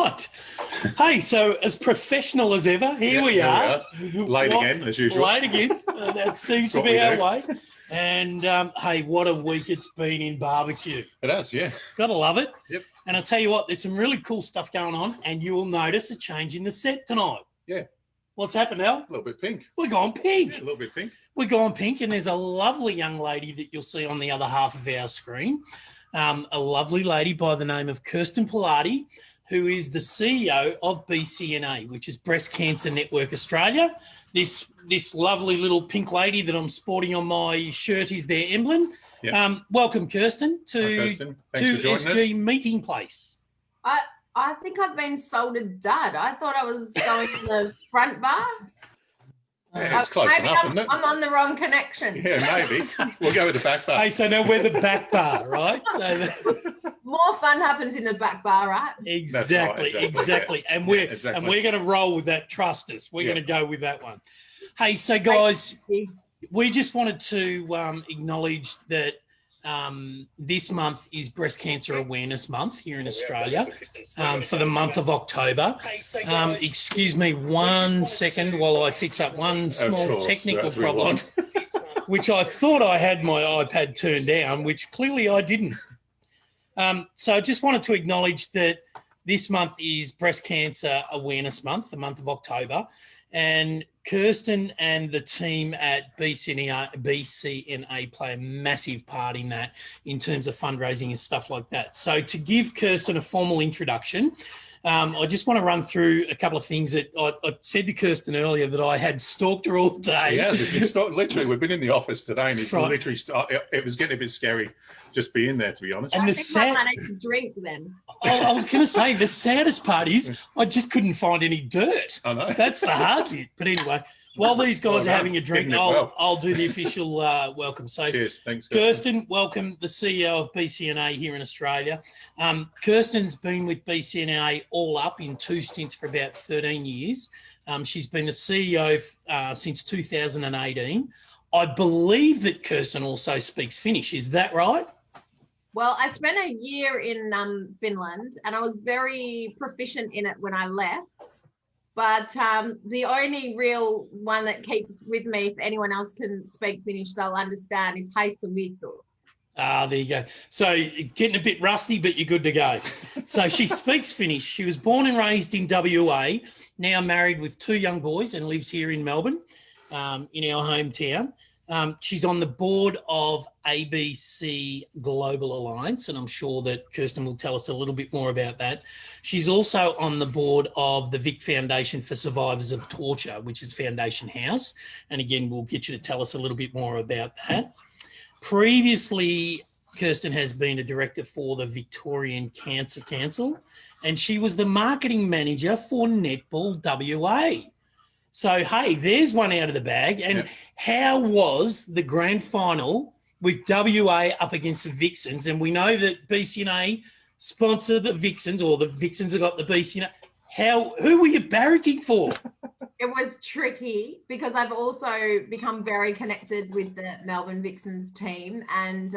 right. Hey, so as professional as ever, here we are. Late again, as usual. Late again. That seems to be our way. And, hey, what a week it's been in barbecue. It has, yeah. Gotta love it. Yep. And I'll tell you what, there's some really cool stuff going on, and you will notice a change in the set tonight. Yeah. What's happened, Al? A little bit pink. We're going pink. Yeah, a little bit pink. We're going pink, and there's a lovely young lady that you'll see on the other half of our screen. A lovely lady by the name of Kirsten Pilatti, who is the CEO of BCNA, which is Breast Cancer Network Australia. This lovely little pink lady that I'm sporting on my shirt is their emblem. Yep. Welcome, Kirsten, to SG Meeting Place. I think I've been sold a dud. I thought I was going to the front bar. Yeah, it's close enough, isn't it? I'm on the wrong connection. Yeah, maybe. We'll go with the back bar. Hey, so now we're the back bar, right? So more fun happens in the back bar, right? Exactly. Yeah. And we're going to roll with that. Trust us. We're going to go with that one. Hey, so guys, we just wanted to acknowledge that this month is Breast Cancer Awareness Month here in Australia for the month of October. Excuse me 1 second while I fix up one small technical problem, which I thought I had my iPad turned down, which clearly I didn't. So I just wanted to acknowledge that this month is Breast Cancer Awareness Month, the month of October. And Kirsten and the team at BCNA play a massive part in that in terms of fundraising and stuff like that. So to give Kirsten a formal introduction, I just want to run through a couple of things that I said to Kirsten earlier that I had stalked her all day. Yeah, literally, we've been in the office today and it's literally, it was getting a bit scary just being there, to be honest. And I might need to drink then. I was going to say, the saddest part is I just couldn't find any dirt. I know. That's the hard bit. But anyway, while these guys are having a drink, I'll do the official welcome. So, cheers. Thanks, Kirsten, welcome, the CEO of BCNA here in Australia. Kirsten's been with BCNA all up in 2 stints for about 13 years. She's been the CEO since 2018. I believe that Kirsten also speaks Finnish. Is that right? Well, I spent a year in Finland and I was very proficient in it when I left. But the only real one that keeps with me, if anyone else can speak Finnish, they'll understand, is Haista Vittu. Ah, there you go. So getting a bit rusty, but you're good to go. So she speaks Finnish. She was born and raised in WA, now married with 2 young boys and lives here in Melbourne, in our hometown. She's on the board of ABC Global Alliance, and I'm sure that Kirsten will tell us a little bit more about that. She's also on the board of the Vic Foundation for Survivors of Torture, which is Foundation House. And again, we'll get you to tell us a little bit more about that. Previously, Kirsten has been a director for the Victorian Cancer Council, and she was the marketing manager for Netball WA. So, hey, there's one out of the bag. And how was the grand final with WA up against the Vixens? And we know that BCNA sponsor the Vixens, or the Vixens have got the BCNA. Who were you barracking for? It was tricky because I've also become very connected with the Melbourne Vixens team. And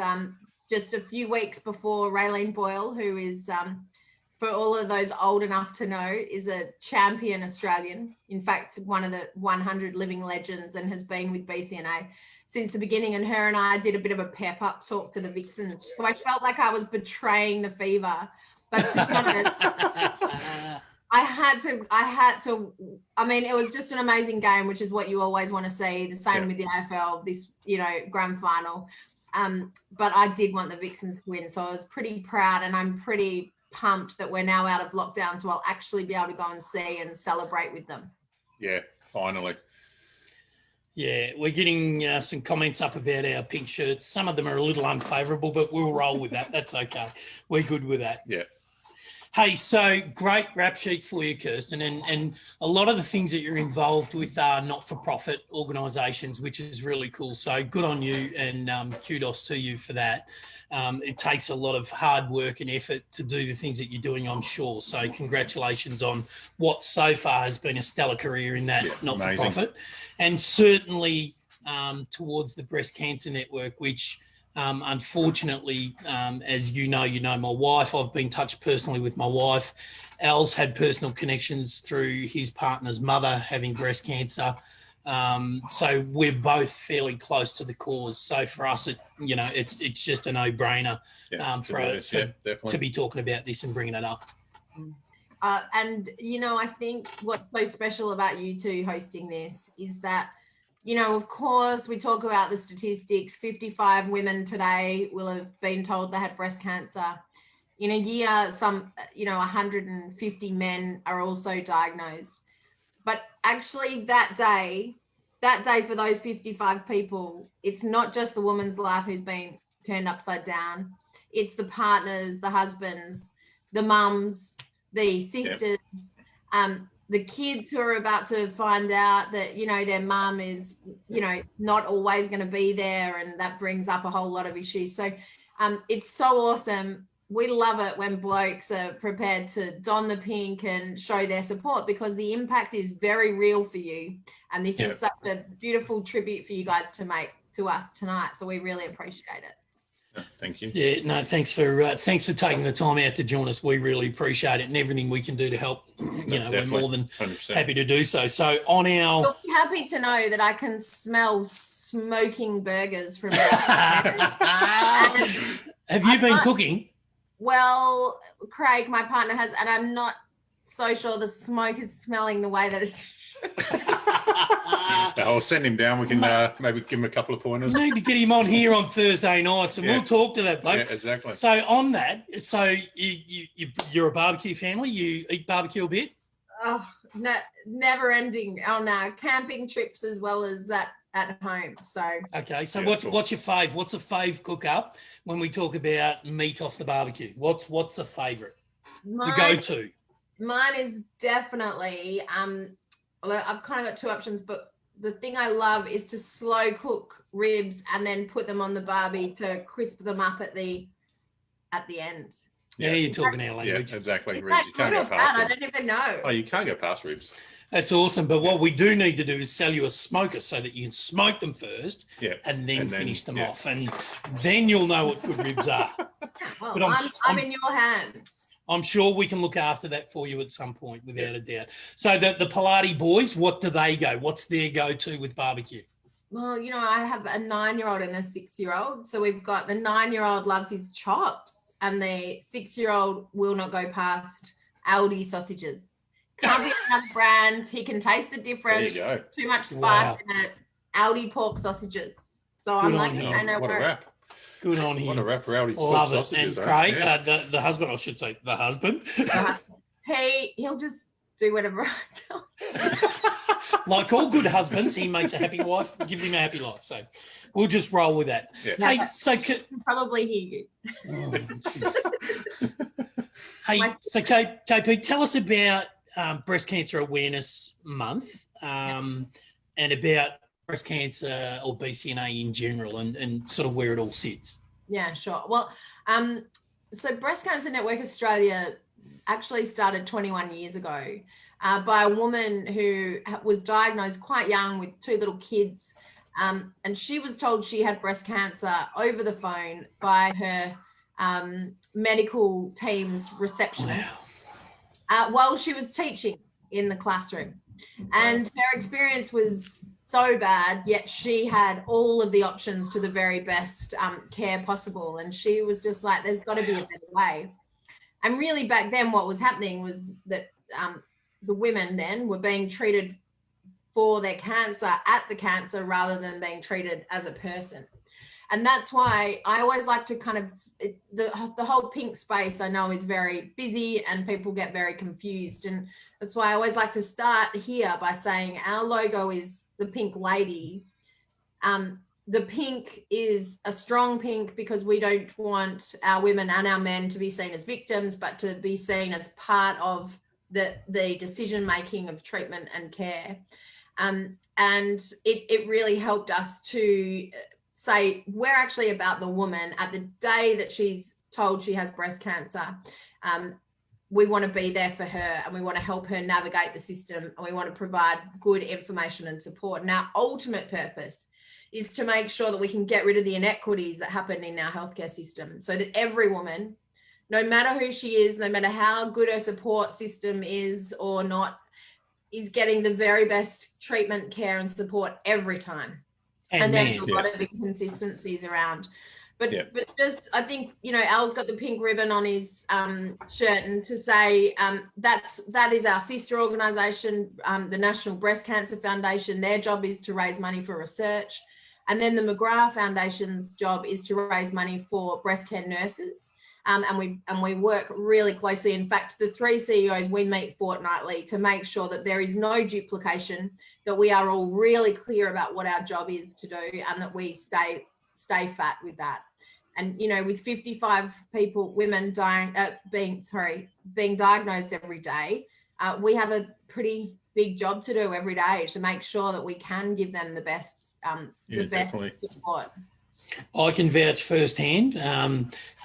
just a few weeks before, Raylene Boyle, who is... for all of those old enough to know, is a champion Australian. In fact, one of the 100 living legends, and has been with BCNA since the beginning. And her and I did a bit of a pep up talk to the Vixens. So I felt like I was betraying the fever. But to be honest, I had to, I mean, it was just an amazing game, which is what you always want to see. The same with the AFL, this, grand final. But I did want the Vixens to win. So I was pretty proud, and I'm pretty pumped that we're now out of lockdown, so I'll actually be able to go and see and celebrate with them. Yeah, finally. Yeah, we're getting some comments up about our pink shirts. Some of them are a little unfavourable, but we'll roll with that. That's okay. We're good with that. Yeah. Hey, so great rap sheet for you, Kirsten, and a lot of the things that you're involved with are not-for-profit organisations, which is really cool. So good on you, and kudos to you for that. It takes a lot of hard work and effort to do the things that you're doing, I'm sure. So congratulations on what so far has been a stellar career in that not-for-profit, and certainly towards the Breast Cancer Network, which Unfortunately, as you know my wife. I've been touched personally with my wife. Al's had personal connections through his partner's mother having breast cancer. So we're both fairly close to the cause. So for us, it's just a no-brainer to be talking about this and bringing it up. And, I think what's so special about you two hosting this is that, of course, we talk about the statistics. 55 women today will have been told they had breast cancer. In a year, 150 men are also diagnosed. But actually that day for those 55 people, it's not just the woman's life who's been turned upside down. It's the partners, the husbands, the mums, the sisters, the kids who are about to find out that, their mum is, not always going to be there. And that brings up a whole lot of issues. So it's so awesome. We love it when blokes are prepared to don the pink and show their support, because the impact is very real for you. And this is such a beautiful tribute for you guys to make to us tonight. So we really appreciate it. Thank you. Yeah, no, thanks for taking the time out to join us. We really appreciate it, and everything we can do to help, we're more than 100%. Happy to do so. So on our... You'll be happy to know that I can smell smoking burgers from there. Have you been cooking? Well, Craig, my partner, has, and I'm not so sure the smoke is smelling the way that it should. I'll send him down. We can maybe give him a couple of pointers. We need to get him on here on Thursday nights, and we'll talk to that bloke. Yeah, exactly. So on that, you're a barbecue family. You eat barbecue a bit? Oh, never ending on camping trips as well as that at home. So okay, so what's your fave? What's a fave cook up when we talk about meat off the barbecue? What's a favorite? The go-to? Mine is definitely I've kind of got two options, but the thing I love is to slow cook ribs and then put them on the barbie to crisp them up at the end. Yeah, you're talking our language. Yeah, exactly. You can't go past I don't even know. Oh, you can't go past ribs. That's awesome. But what we do need to do is sell you a smoker so that you can smoke them first and then finish them off. And then you'll know what good ribs are. Well, but I'm in your hands. I'm sure we can look after that for you at some point, without a doubt. So the Pilatti boys, what do they go? What's their go-to with barbecue? Well, I have a 9-year-old and a 6-year-old. So we've got the 9-year-old loves his chops, and the 6-year-old will not go past Aldi sausages. Can't be enough brand. He can taste the difference. There you go. Too much spice in it. Aldi pork sausages. So I'm like, I know what a wrap. Good on him. What a wrap for Aldi pork Love sausages. And Craig, the husband, I should say, the husband. He'll just do whatever I tell him. Like all good husbands, he makes a happy wife, gives him a happy life. So we'll just roll with that. Yeah. Hey, so probably hear you. Hey, so KP, tell us about Breast Cancer Awareness Month and about breast cancer or BCNA in general, and sort of where it all sits. Yeah, sure. Well, so Breast Cancer Network Australia actually started 21 years ago by a woman who was diagnosed quite young with 2 little kids. And she was told she had breast cancer over the phone by her medical team's receptionist while she was teaching in the classroom. And her experience was so bad, yet she had all of the options to the very best care possible. And she was just like, there's got to be a better way. And really back then what was happening was that the women then were being treated for their cancer at the cancer rather than being treated as a person. And that's why I always like to kind of, the whole pink space I know is very busy and people get very confused. And that's why I always like to start here by saying our logo is the pink lady. The pink is a strong pink because we don't want our women and our men to be seen as victims, but to be seen as part of the decision-making of treatment and care. And it really helped us to say, we're actually about the woman at the day that she's told she has breast cancer. We want to be there for her and we want to help her navigate the system and we want to provide good information and support. And our ultimate purpose is to make sure that we can get rid of the inequities that happen in our healthcare system, so that every woman, no matter who she is, no matter how good her support system is or not, is getting the very best treatment, care and support every time. And there's a lot of inconsistencies around. But just, I think, you know, Al's got the pink ribbon on his shirt, and to say that is our sister organisation, the National Breast Cancer Foundation. Their job is to raise money for research. And then the McGrath Foundation's job is to raise money for breast care nurses. And we work really closely. In fact, the three CEOs, we meet fortnightly to make sure that there is no duplication, that we are all really clear about what our job is to do, and that we stay fat with that. And, you know, with 55 women being diagnosed every day, we have a pretty big job to do every day to make sure that we can give them the best support. I can vouch firsthand.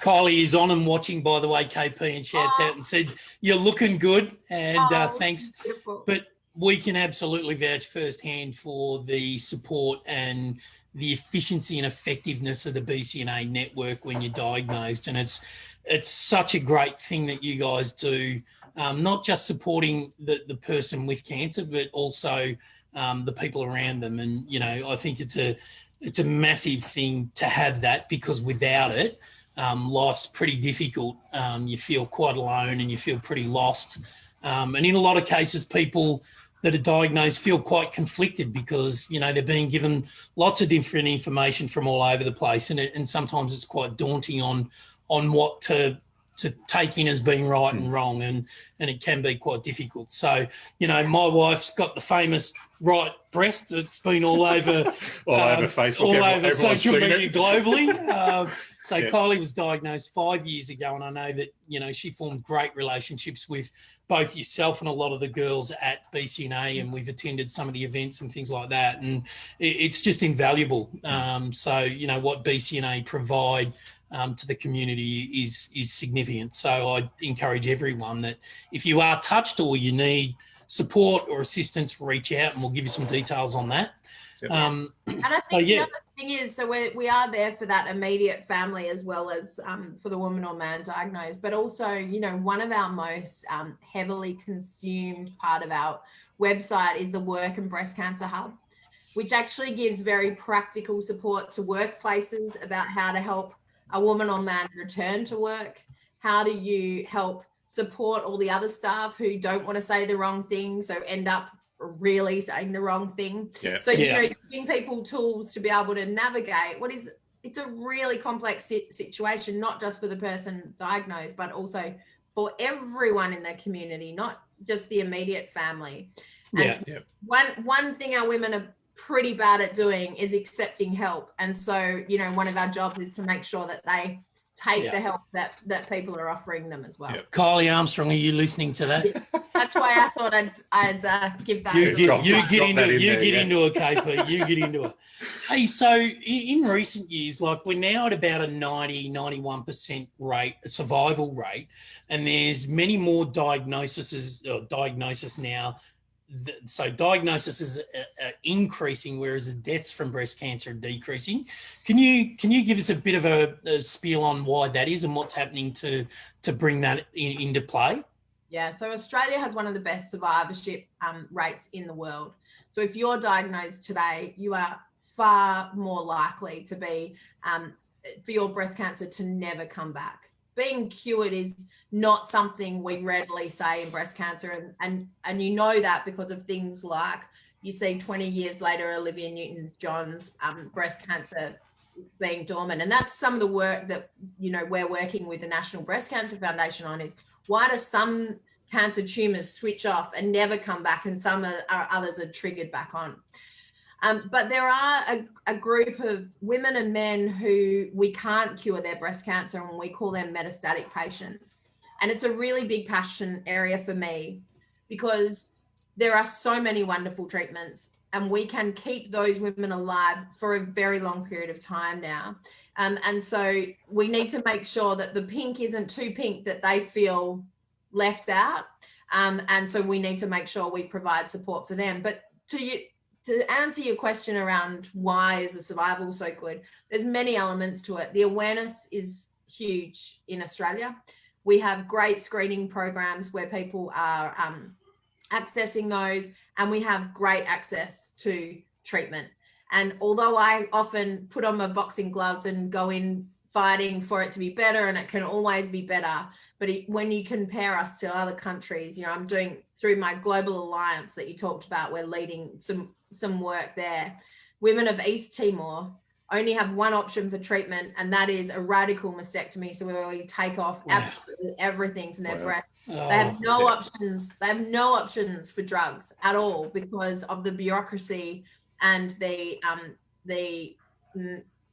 Kylie is on and watching, by the way, KP, and shouts out and said, "You're looking good," and thanks. Beautiful. But we can absolutely vouch firsthand for the support and the efficiency and effectiveness of the BCNA network when you're diagnosed. And it's such a great thing that you guys do, not just supporting the person with cancer, but also the people around them. And, you know, I think it's a massive thing to have that, because without it, life's pretty difficult. You feel quite alone and you feel pretty lost. And in a lot of cases, people that are diagnosed feel quite conflicted because, you know, they're being given lots of different information from all over the place. And sometimes it's quite daunting on what to take in as being right and wrong. And it can be quite difficult. So, you know, my wife's got the famous right breast. It's been all over, over Facebook, all over social media globally. So Yeah. Kylie was diagnosed 5 years ago, and I know that, you know, she formed great relationships with both yourself and a lot of the girls at BCNA, and we've attended some of the events and things like that, and it's just invaluable. So, you know, what BCNA provide to the community is significant. So I encourage everyone that if you are touched or you need support or assistance, reach out, and we'll give you some details on that. And I think the other thing is, so we are there for that immediate family as well as for the woman or man diagnosed, but also, you know, one of our most heavily consumed part of our website is the Work and Breast Cancer Hub, which actually gives very practical support to workplaces about how to help a woman or man return to work. How do you help support all the other staff who don't want to say the wrong thing, so end up really saying the wrong thing? So you know, giving people tools to be able to navigate it's a really complex situation, not just for the person diagnosed, but also for everyone in the community, not just the immediate family. And one thing our women are pretty bad at doing is accepting help. And so, you know, one of our jobs is to make sure that they take the help that people are offering them as well. Kylie Armstrong, are you listening to that? That's why I thought I'd give that. You get into it, KP. You get into it. Hey, so in recent years, like we're now at about a 91% survival rate, and there's many more diagnosis now. So diagnosis is increasing, whereas the deaths from breast cancer are decreasing. Can you give us a bit of a spiel on why that is and what's happening to bring that into play? Yeah, so Australia has one of the best survivorship rates in the world. So if you're diagnosed today, you are far more likely to be for your breast cancer to never come back. Being cured is not something we readily say in breast cancer, and you know that because of things like you see 20 years later Olivia Newton-John's breast cancer being dormant. And that's some of the work that, you know, we're working with the National Breast Cancer Foundation on, is why do some cancer tumours switch off and never come back, and some others are triggered back on? But there are a group of women and men who we can't cure their breast cancer, and we call them metastatic patients. And it's a really big passion area for me, because there are so many wonderful treatments, and we can keep those women alive for a very long period of time now. And so we need to make sure that the pink isn't too pink that they feel left out. And so we need to make sure we provide support for them. But to to answer your question around why is the survival so good, there's many elements to it. The awareness is huge in Australia. We have great screening programs where people are accessing those, and we have great access to treatment. And although I often put on my boxing gloves and go in fighting for it to be better, and it can always be better, but when you compare us to other countries, I'm doing through my global alliance that you talked about, we're leading some work there. Women of East Timor only have one option for treatment, and that is a radical mastectomy. So we take off absolutely everything from their breast. They have no options. They have no options for drugs at all because of the bureaucracy and the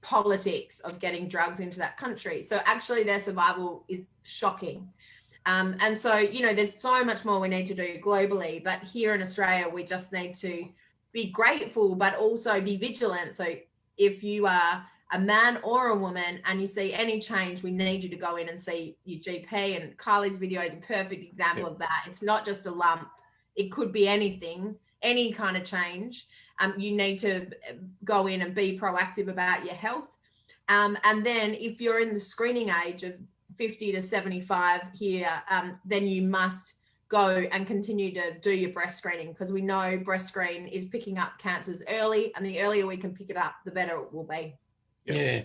politics of getting drugs into that country. So actually their survival is shocking. And so, there's so much more we need to do globally, but here in Australia, we just need to be grateful, but also be vigilant. So if you are a man or a woman and you see any change, we need you to go in and see your GP. And Kylie's video is a perfect example of that. It's not just a lump. It could be anything, any kind of change. You need to go in and be proactive about your health. And then if you're in the screening age of 50 to 75 here, then you must go and continue to do your breast screening, because we know breast screen is picking up cancers early, and the earlier we can pick it up, the better it will be. Yeah.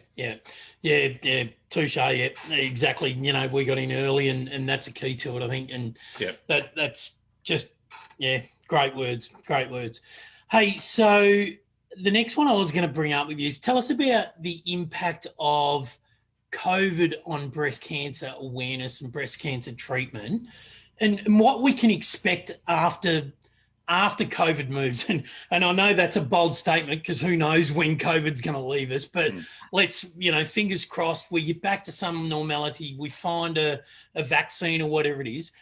Touche. Yeah, exactly. We got in early, and that's a key to it, I think. And that's just, great words. Hey, so the next one I was going to bring up with you is tell us about the impact of COVID on breast cancer awareness and breast cancer treatment, and what we can expect after COVID moves. And I know that's a bold statement because who knows when COVID's going to leave us, but let's, fingers crossed, we get back to some normality, we find a vaccine or whatever it is.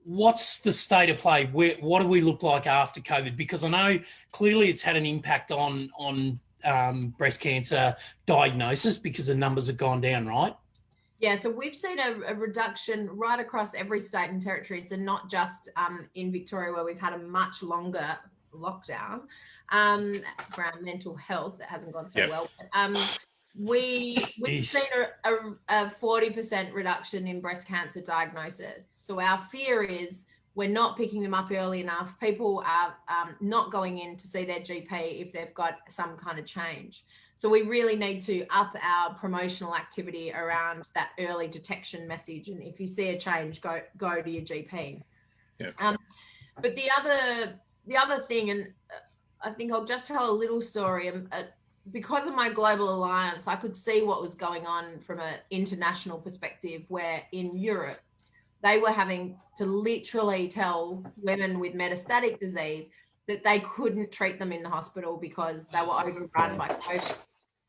What's the state of play? What do we look like after COVID? Because I know clearly it's had an impact on breast cancer diagnosis because the numbers have gone down, right? Yeah, so we've seen a reduction right across every state and territory, so not just in Victoria, where we've had a much longer lockdown for our mental health. It hasn't gone so well. But, we've seen a 40% reduction in breast cancer diagnosis. So our fear is we're not picking them up early enough. People are not going in to see their GP if they've got some kind of change. So we really need to up our promotional activity around that early detection message. And if you see a change, go to your GP. Yeah. But the other thing, and I think I'll just tell a little story. Because of my global alliance, I could see what was going on from an international perspective, where in Europe, they were having to literally tell women with metastatic disease that they couldn't treat them in the hospital because they were overrun by COVID.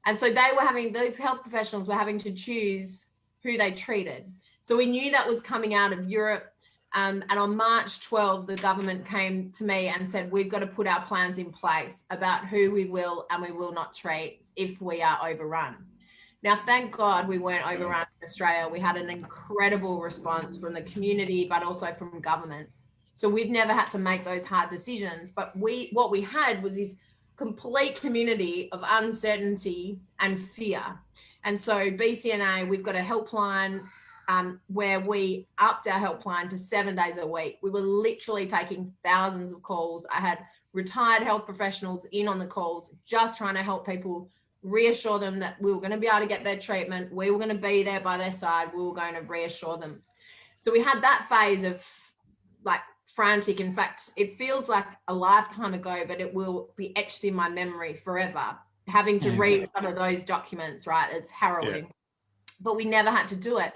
And so those health professionals were having to choose who they treated. So we knew that was coming out of Europe. And on March 12, the government came to me and said, we've got to put our plans in place about who we will and we will not treat if we are overrun. Now, thank God we weren't overrun in Australia. We had an incredible response from the community, but also from government. So we've never had to make those hard decisions. But what we had was this complete community of uncertainty and fear. And so BCNA, we've got a helpline where we upped our helpline to 7 days a week. We were literally taking thousands of calls. I had retired health professionals in on the calls, just trying to help people, reassure them that we were going to be able to get their treatment. We were going to be there by their side. We were going to reassure them. So we had that phase of like frantic. In fact, it feels like a lifetime ago, but it will be etched in my memory forever. Having to read some of those documents, right? It's harrowing, but we never had to do it.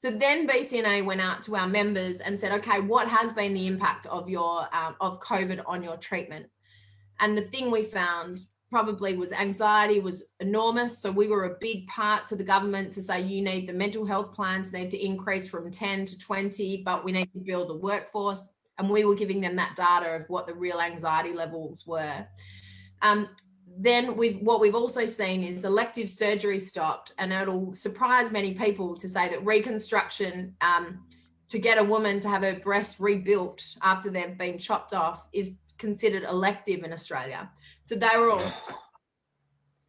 So then BCNA went out to our members and said, okay, what has been the impact of your of COVID on your treatment? And the thing we found probably was anxiety was enormous. So we were a big part to the government to say, you need the mental health plans need to increase from 10 to 20, but we need to build a workforce. And we were giving them that data of what the real anxiety levels were. Then what we've also seen is elective surgery stopped, and it'll surprise many people to say that reconstruction to get a woman to have her breast rebuilt after they've been chopped off is considered elective in Australia. So they were all,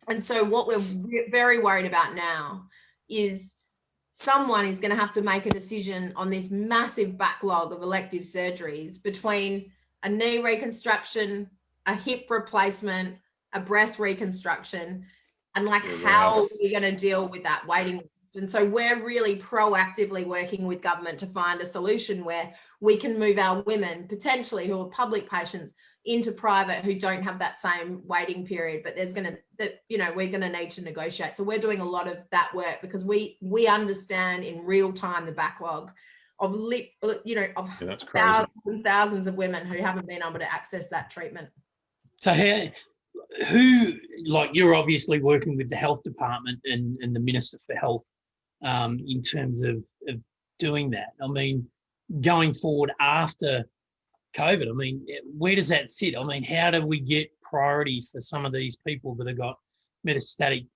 and so what we're very worried about now is someone is going to have to make a decision on this massive backlog of elective surgeries between a knee reconstruction, a hip replacement, a breast reconstruction, and like how are we going to deal with that waiting list? And so we're really proactively working with government to find a solution where we can move our women potentially who are public patients into private who don't have that same waiting period, but there's going to, you know, we're going to need to negotiate. So we're doing a lot of that work because we understand in real time the backlog of thousands and thousands of women who haven't been able to access that treatment. So like you're obviously working with the health department and the Minister for Health in terms of doing that. I mean, going forward after COVID, I mean, where does that sit? I mean, how do we get priority for some of these people that have got metastatic,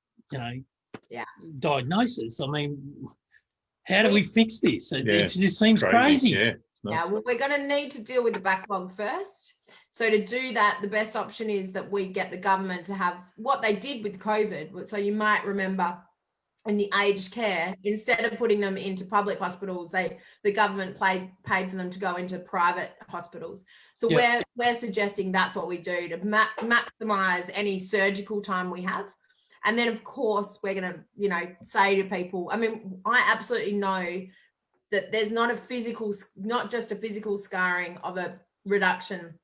diagnosis? I mean, how do we fix this? It just seems crazy. Yeah, well, we're going to need to deal with the backlog first. So to do that, the best option is that we get the government to have what they did with COVID. So you might remember in the aged care, instead of putting them into public hospitals, the government paid for them to go into private hospitals. So we're suggesting that's what we do to maximize any surgical time we have. And then of course we're going to, say to people, I mean, I absolutely know that there's not just a physical scarring of a reduction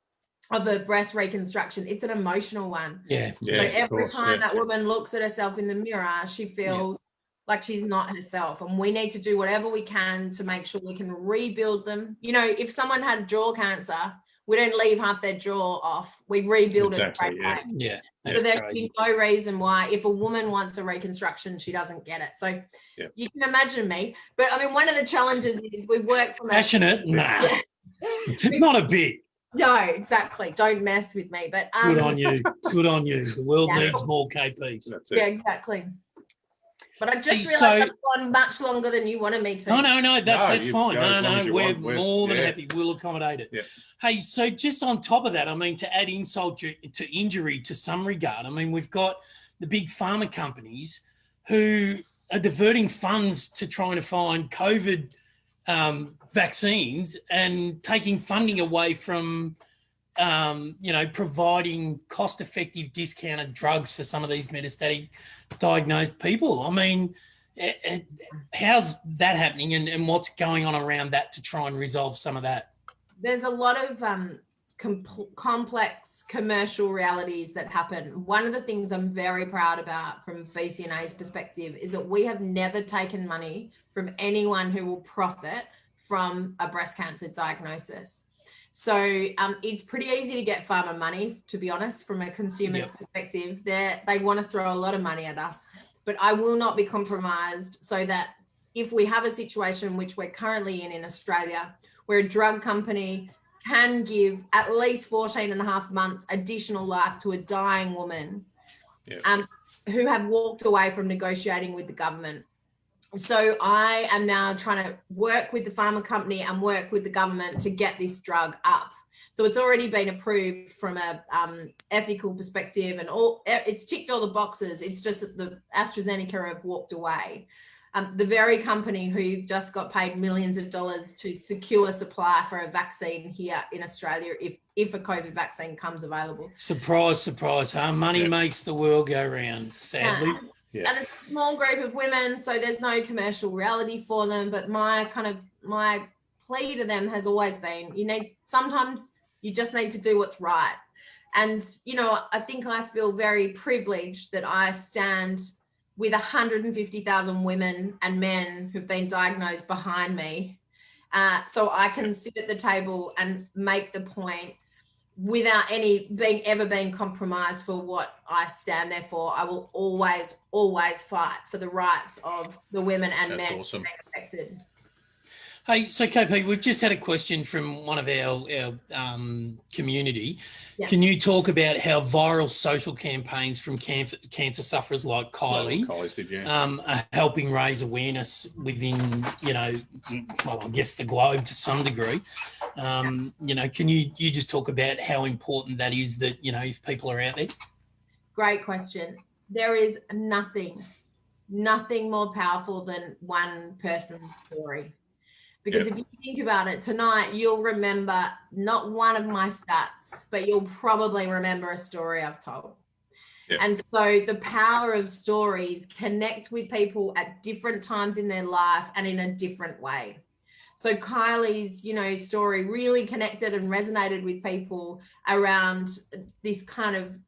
of a breast reconstruction, it's an emotional one. So every time that woman looks at herself in the mirror, she feels like she's not herself, and we need to do whatever we can to make sure we can rebuild them. If someone had jaw cancer, we don't leave half their jaw off, we rebuild it straight away. So there's no reason why if a woman wants a reconstruction, she doesn't get it. So you can imagine me, but I mean, one of the challenges is we work from passionate. Not a bit. No, exactly. Don't mess with me. But good on you. Good on you. The world needs more KPs. That's it. Yeah, exactly. But I just realised I've gone much longer than you wanted me to. No, that's fine. No, we're more than happy. We'll accommodate it. Yeah. Hey, so just on top of that, I mean, to add insult to injury to some regard, I mean, we've got the big pharma companies who are diverting funds to trying to find COVID vaccines and taking funding away from, providing cost-effective discounted drugs for some of these metastatic diagnosed people. I mean, how's that happening and what's going on around that to try and resolve some of that? There's a lot of complex commercial realities that happen. One of the things I'm very proud about from BCNA's perspective is that we have never taken money from anyone who will profit from a breast cancer diagnosis. So it's pretty easy to get pharma money, to be honest, from a consumer's perspective. They want to throw a lot of money at us, but I will not be compromised, so that if we have a situation which we're currently in Australia, where a drug company can give at least 14 and a half months additional life to a dying woman who have walked away from negotiating with the government. So I am now trying to work with the pharma company and work with the government to get this drug up. So it's already been approved from a ethical perspective, and it's ticked all the boxes. It's just that the AstraZeneca have walked away. The very company who just got paid millions of dollars to secure supply for a vaccine here in Australia, if a COVID vaccine comes available. Surprise, surprise, huh? Money makes the world go round, sadly. And it's a small group of women, so there's no commercial reality for them. But my plea to them has always been, sometimes you just need to do what's right. And, I think I feel very privileged that I stand with 150,000 women and men who've been diagnosed behind me. So I can sit at the table and make the point without ever being compromised for what I stand there for. I will always, always fight for the rights of the women and men being affected. Hey, so KP, we've just had a question from one of our community. Yeah. Can you talk about how viral social campaigns from cancer sufferers like Kylie are helping raise awareness within, well, I guess the globe to some degree? Can you just talk about how important that is that, if people are out there? Great question. There is nothing more powerful than one person's story. Because if you think about it, tonight you'll remember not one of my stats, but you'll probably remember a story I've told. Yep. And so the power of stories connect with people at different times in their life and in a different way. So Kylie's, story really connected and resonated with people around this kind of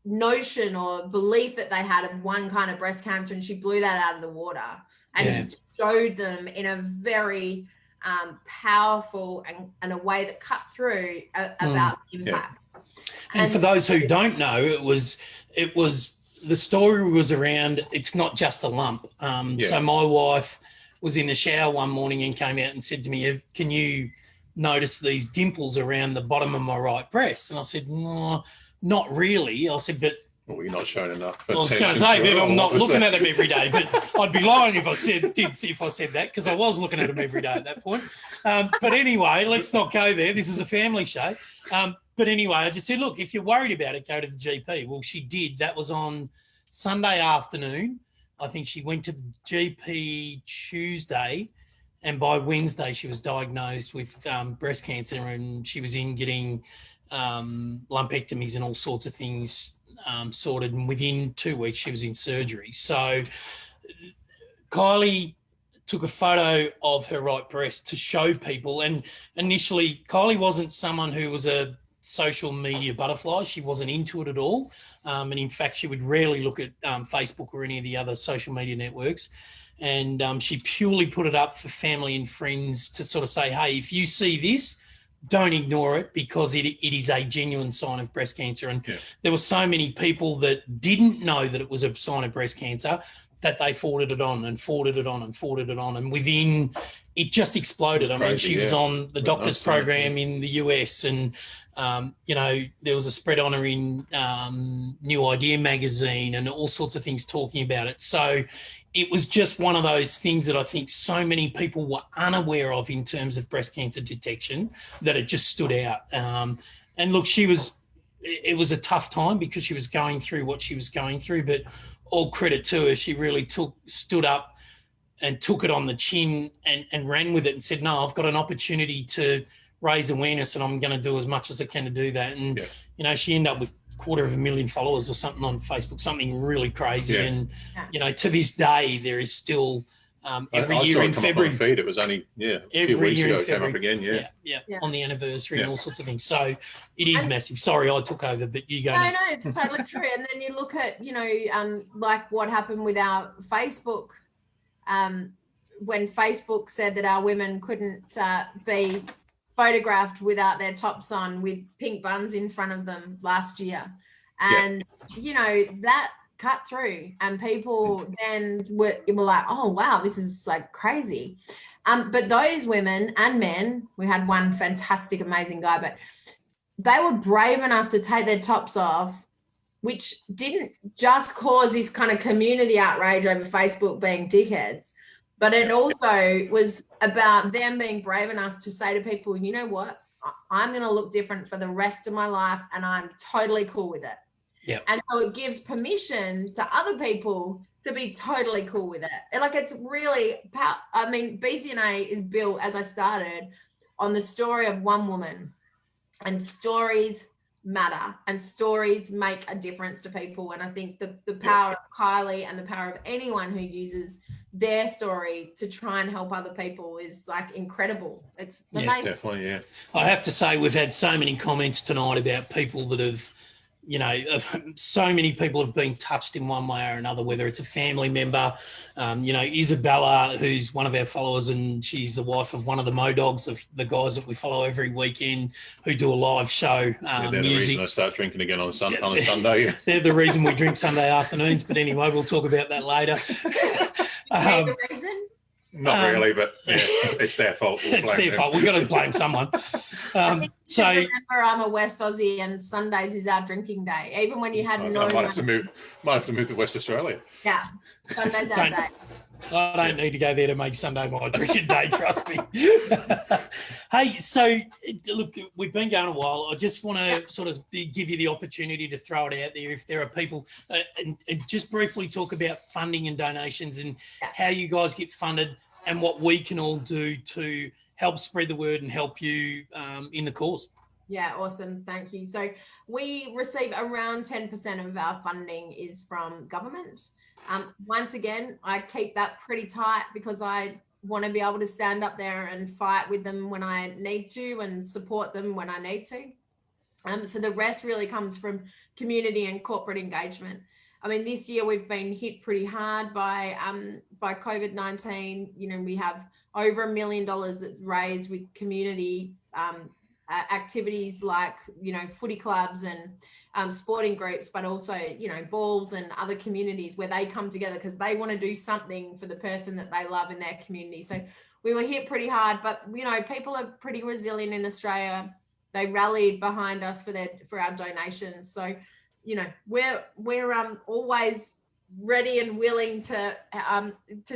notion or belief that they had of one kind of breast cancer, and she blew that out of the water and showed them in a very powerful and a way that cut through about the impact. Yeah. And for those who don't know, it was the story was around, it's not just a lump. So my wife was in the shower one morning and came out and said to me, can you notice these dimples around the bottom of my right breast? And I said, no, not really. I said, but well, you're not showing enough. I was going to say, but I'm not looking at them every day. But I'd be lying if I said that, because I was looking at them every day at that point. But anyway, let's not go there. This is a family show. But anyway, I just said, look, if you're worried about it, go to the GP. Well, she did. That was on Sunday afternoon. I think she went to the GP Tuesday, and by Wednesday she was diagnosed with breast cancer, and she was in getting lumpectomies and all sorts of things sorted, and within 2 weeks she was in surgery. So Kylie took a photo of her right breast to show people, and initially Kylie wasn't someone who was a social media butterfly. She wasn't into it at all, and in fact she would rarely look at Facebook or any of the other social media networks, and she purely put it up for family and friends to sort of say, hey, if you see this, don't ignore it, because it is a genuine sign of breast cancer. And there were so many people that didn't know that it was a sign of breast cancer that they forwarded it on and forwarded it on and forwarded it on. And within, it just exploded. I mean, she was on the doctor's program in the US, and, there was a spread on her in New Idea magazine and all sorts of things talking about it. So it was just one of those things that I think so many people were unaware of in terms of breast cancer detection, that it just stood out. And look, it was a tough time because she was going through what she was going through, but all credit to her. She really stood up and took it on the chin and ran with it and said, no, I've got an opportunity to raise awareness and I'm going to do as much as I can to do that. And, she ended up with 250,000 followers or something on Facebook, something really crazy. And, to this day, there is still every year in February. Feed. It was only, a few weeks ago it came up again. On the anniversary and all sorts of things. So it is massive. Sorry, I took over, but you go. No, it's totally true. And then you look at, like what happened with our Facebook, when Facebook said that our women couldn't be photographed without their tops on with pink buns in front of them last year. And, that cut through, and people then were like, oh, wow, this is like crazy. But those women and men, we had one fantastic, amazing guy, but they were brave enough to take their tops off, which didn't just cause this kind of community outrage over Facebook being dickheads, but it also was about them being brave enough to say to people, you know what, I'm going to look different for the rest of my life, and I'm totally cool with it. Yeah. And so it gives permission to other people to be totally cool with it. And like, it's really, BCNA is built, as I started, on the story of one woman, and stories matter and stories make a difference to people. And I think the power of Kylie and the power of anyone who uses their story to try and help other people is like incredible. It's amazing. Definitely. I have to say, we've had so many comments tonight about people that have, so many people have been touched in one way or another, whether it's a family member, Isabella, who's one of our followers, and she's the wife of one of the Modogs, of the guys that we follow every weekend, who do a live show. They're the reason I start drinking again on a Sunday. They're the reason we drink Sunday afternoons. But anyway, we'll talk about that later. The reason? Not really, but yeah, it's their fault. It's their fault. We've got to blame someone. So remember, I'm a West Aussie, and Sundays is our drinking day. Even when you had I no, might have to move to West Australia. yeah, Sunday's our day. I don't need to go there to make Sunday my drinking day, trust me. Hey, so look, we've been going a while. I just want to sort of give you the opportunity to throw it out there if there are people, and just briefly talk about funding and donations and how you guys get funded and what we can all do to help spread the word and help you in the cause. Yeah, awesome. Thank you. So we receive around 10% of our funding is from government. Once again, I keep that pretty tight because I want to be able to stand up there and fight with them when I need to and support them when I need to. So the rest really comes from community and corporate engagement. I mean, this year we've been hit pretty hard by COVID-19. You know, we have over $1 million that's raised with community activities like, you know, footy clubs and sporting groups, but also, you know, balls and other communities where they come together because they want to do something for the person that they love in their community. So we were hit pretty hard, but, you know, people are pretty resilient in Australia. They rallied behind us for our donations. So, you know, we're always ready and willing to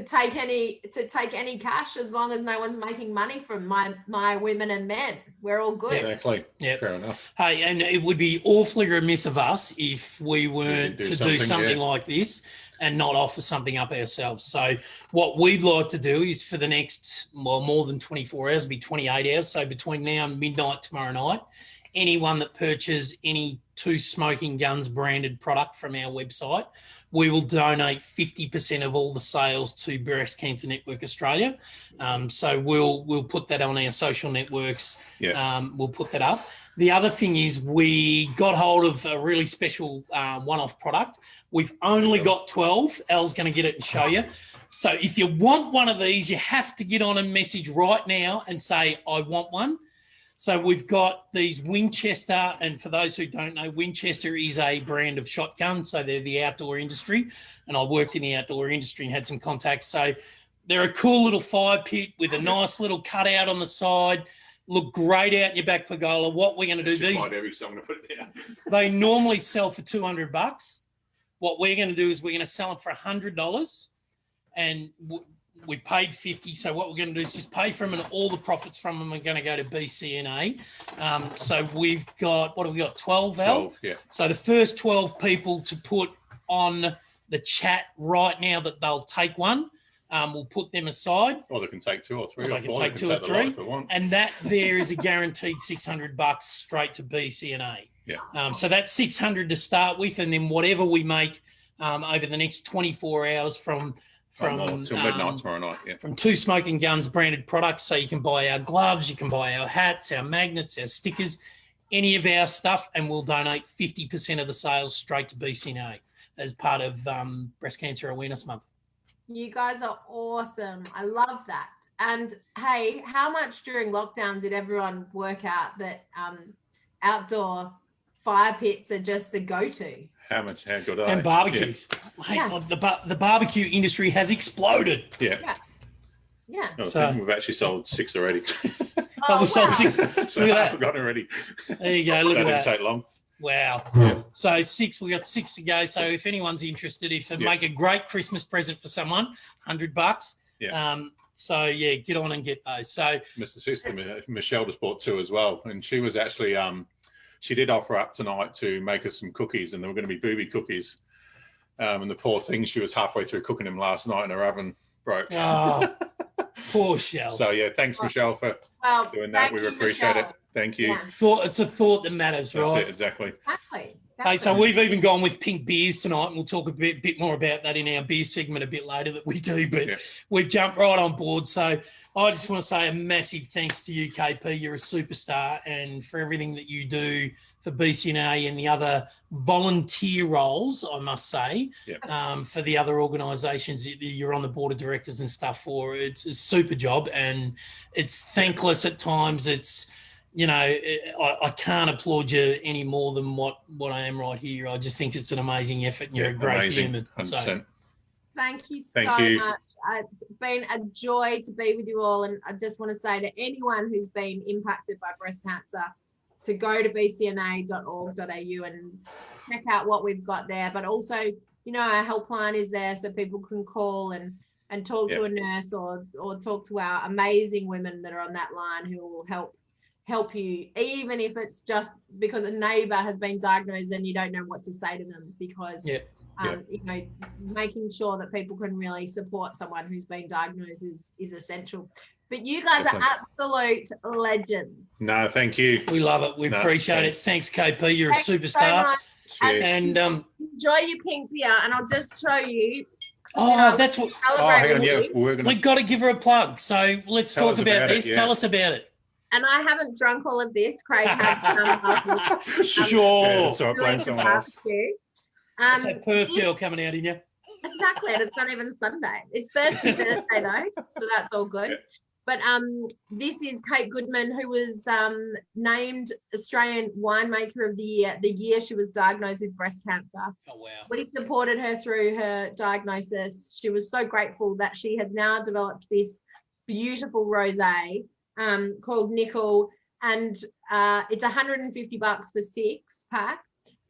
take any cash as long as no one's making money from my women and men. We're all good. Exactly. Yeah. Fair enough. Hey, and it would be awfully remiss of us if we weren't to do something like this and not offer something up ourselves. So what we'd like to do is for the next, well, more than 24 hours, it'll be 28 hours. So between now and midnight tomorrow night, anyone that purchases any Two Smoking Guns branded product from our website, we will donate 50% of all the sales to Breast Cancer Network Australia. So we'll put that on our social networks. Yeah. We'll put that up. The other thing is we got hold of a really special one-off product. We've only got 12. Elle's going to get it and show you. So if you want one of these, you have to get on a message right now and say, I want one. So we've got these Winchester, and for those who don't know, Winchester is a brand of shotgun. So they're the outdoor industry, and I worked in the outdoor industry and had some contacts. So they're a cool little fire pit with a nice little cutout on the side. Look great out in your back pergola. What we're going to do, these, I'm going to put it down. they normally sell for $200. What we're going to do is we're going to sell them for $100, and we paid 50. So what we're going to do is just pay for them, and all the profits from them are going to go to BCNA. So we've got, what have we got? 12, Al? 12, yeah. So the first 12 people to put on the chat right now that they'll take one, we'll put them aside. Or they can take two or three. Or or they can four. take two or three. If they want. And that there is a guaranteed $600 straight to BCNA. Yeah. So that's 600 to start with, and then whatever we make over the next 24 hours from till midnight tomorrow night. Yeah. From Two Smoking Guns branded products. So you can buy our gloves, you can buy our hats, our magnets, our stickers, any of our stuff, and we'll donate 50% of the sales straight to BCNA as part of Breast Cancer Awareness Month. You guys are awesome. I love that. And hey, how much during lockdown did everyone work out that outdoor fire pits are just the go-to? How good are and they? barbecues. Yeah. Hey, the barbecue industry has exploded. Yeah. Yeah. No, So- we've actually sold 6 already. Oh, we sold 6. So Look at I've that. forgotten already. There you go. Look That at didn't that. take long. Wow. Yeah. So 6, we got 6 to go. So if anyone's interested, if they make a great Christmas present for someone, $100. Yeah. So yeah, get on and get those. So Mr. Sister, Michelle just bought 2 as well. And she was actually, she did offer up tonight to make us some cookies, and they were going to be booby cookies. And the poor thing, she was halfway through cooking them last night and her oven broke. oh, poor Shell. So yeah, thanks Michelle for doing that. We appreciate it. Thank you. Yeah. It's a thought that matters, That's right? it, exactly. Exactly. Hey, so we've even gone with pink beers tonight, and we'll talk a bit more about that in our beer segment a bit later that we do, but we've jumped right on board. So I just want to say a massive thanks to you, KP. You're a superstar, and for everything that you do for BCNA and the other volunteer roles, I must say, for the other organisations that you're on the board of directors and stuff for. It's a super job, and it's thankless at times. It's, you know, I can't applaud you any more than what I am right here. I just think it's an amazing effort, and you're a great human. 100%. Thank you so Thank you. much. It's been a joy to be with you all. And I just want to say to anyone who's been impacted by breast cancer to go to bcna.org.au and check out what we've got there. But also, you know, our helpline is there so people can call and talk to a nurse or talk to our amazing women that are on that line who will help you, even if it's just because a neighbour has been diagnosed and you don't know what to say to them, because you know, making sure that people can really support someone who's been diagnosed is essential. But you guys are absolute legends. No, thank you. We love it. We appreciate it. Thanks, KP. You're a superstar. So and enjoy your pink beer, and I'll just show you. That's what. Hang on, yeah, we've got to give her a plug. So let's talk about this. Tell us about it. And I haven't drunk all of this. Craig has some. Sure. Yeah, that's all right. Blame someone else. It's a Perth girl coming out in you. Exactly. And it's not even Sunday. It's Thursday, Thursday though. So that's all good. Yeah. But this is Kate Goodman, who was named Australian Winemaker of the year she was diagnosed with breast cancer. Oh, wow. We supported her through her diagnosis. She was so grateful that she had now developed this beautiful rosé called Nickel, and it's $150 for 6-pack,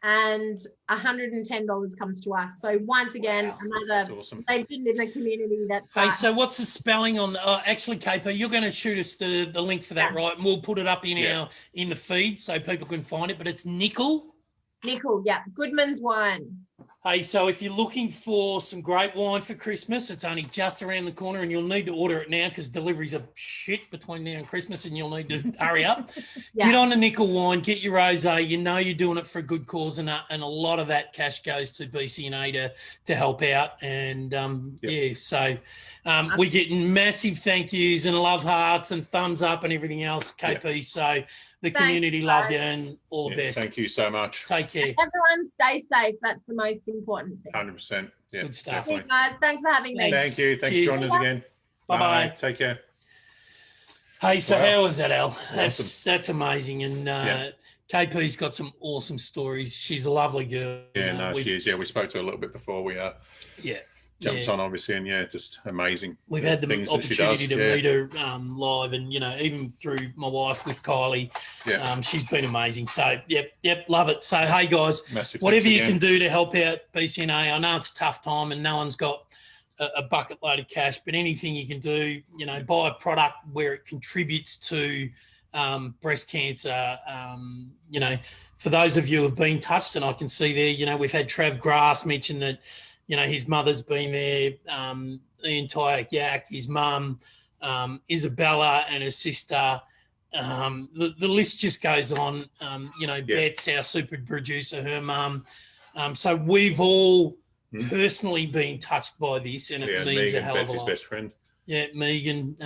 and $110 comes to us. So once again, another legend in the community. Hey, so what's the spelling on actually, KP, you're going to shoot us the link for that, right? And we'll put it up in in the feed so people can find it, but it's Nickel. Goodman's Wine. Hey, so if you're looking for some great wine for Christmas, it's only just around the corner, and you'll need to order it now because deliveries are shit between now and Christmas, and you'll need to hurry up. Get on the Nickel wine, get your rosé. You know you're doing it for a good cause, and a lot of that cash goes to BCNA to help out. And so we're getting massive thank yous and love hearts and thumbs up and everything else, KP. So the community love you, and all the best. Thank you so much. Take care. Everyone stay safe. That's the most important thing. 100%. Yeah, good stuff. Hey guys, thanks for having me. Thank you. Thanks for joining us again. Bye-bye. Take care. Hey, so how was that, Al? Awesome. That's amazing. And KP's got some awesome stories. She's a lovely girl. Yeah, she is. Yeah, we spoke to her a little bit before we jumped on, obviously, and just amazing. We've had the opportunity to meet her live, and even through my wife with Kylie, she's been amazing. So love it. So hey guys, whatever you can do to help out BCNA. I know it's a tough time and no one's got a bucket load of cash, but anything you can do, buy a product where it contributes to breast cancer. For those of you who have been touched, and I can see there, we've had Trav Grass mention that. His mother's been there, Ian Tyak, his mum, Isabella and her sister. The list just goes on. Bet's our super producer, her mum. So we've all personally been touched by this, and it means Megan, a hell of a lot. Bet's his best friend. Yeah, Megan.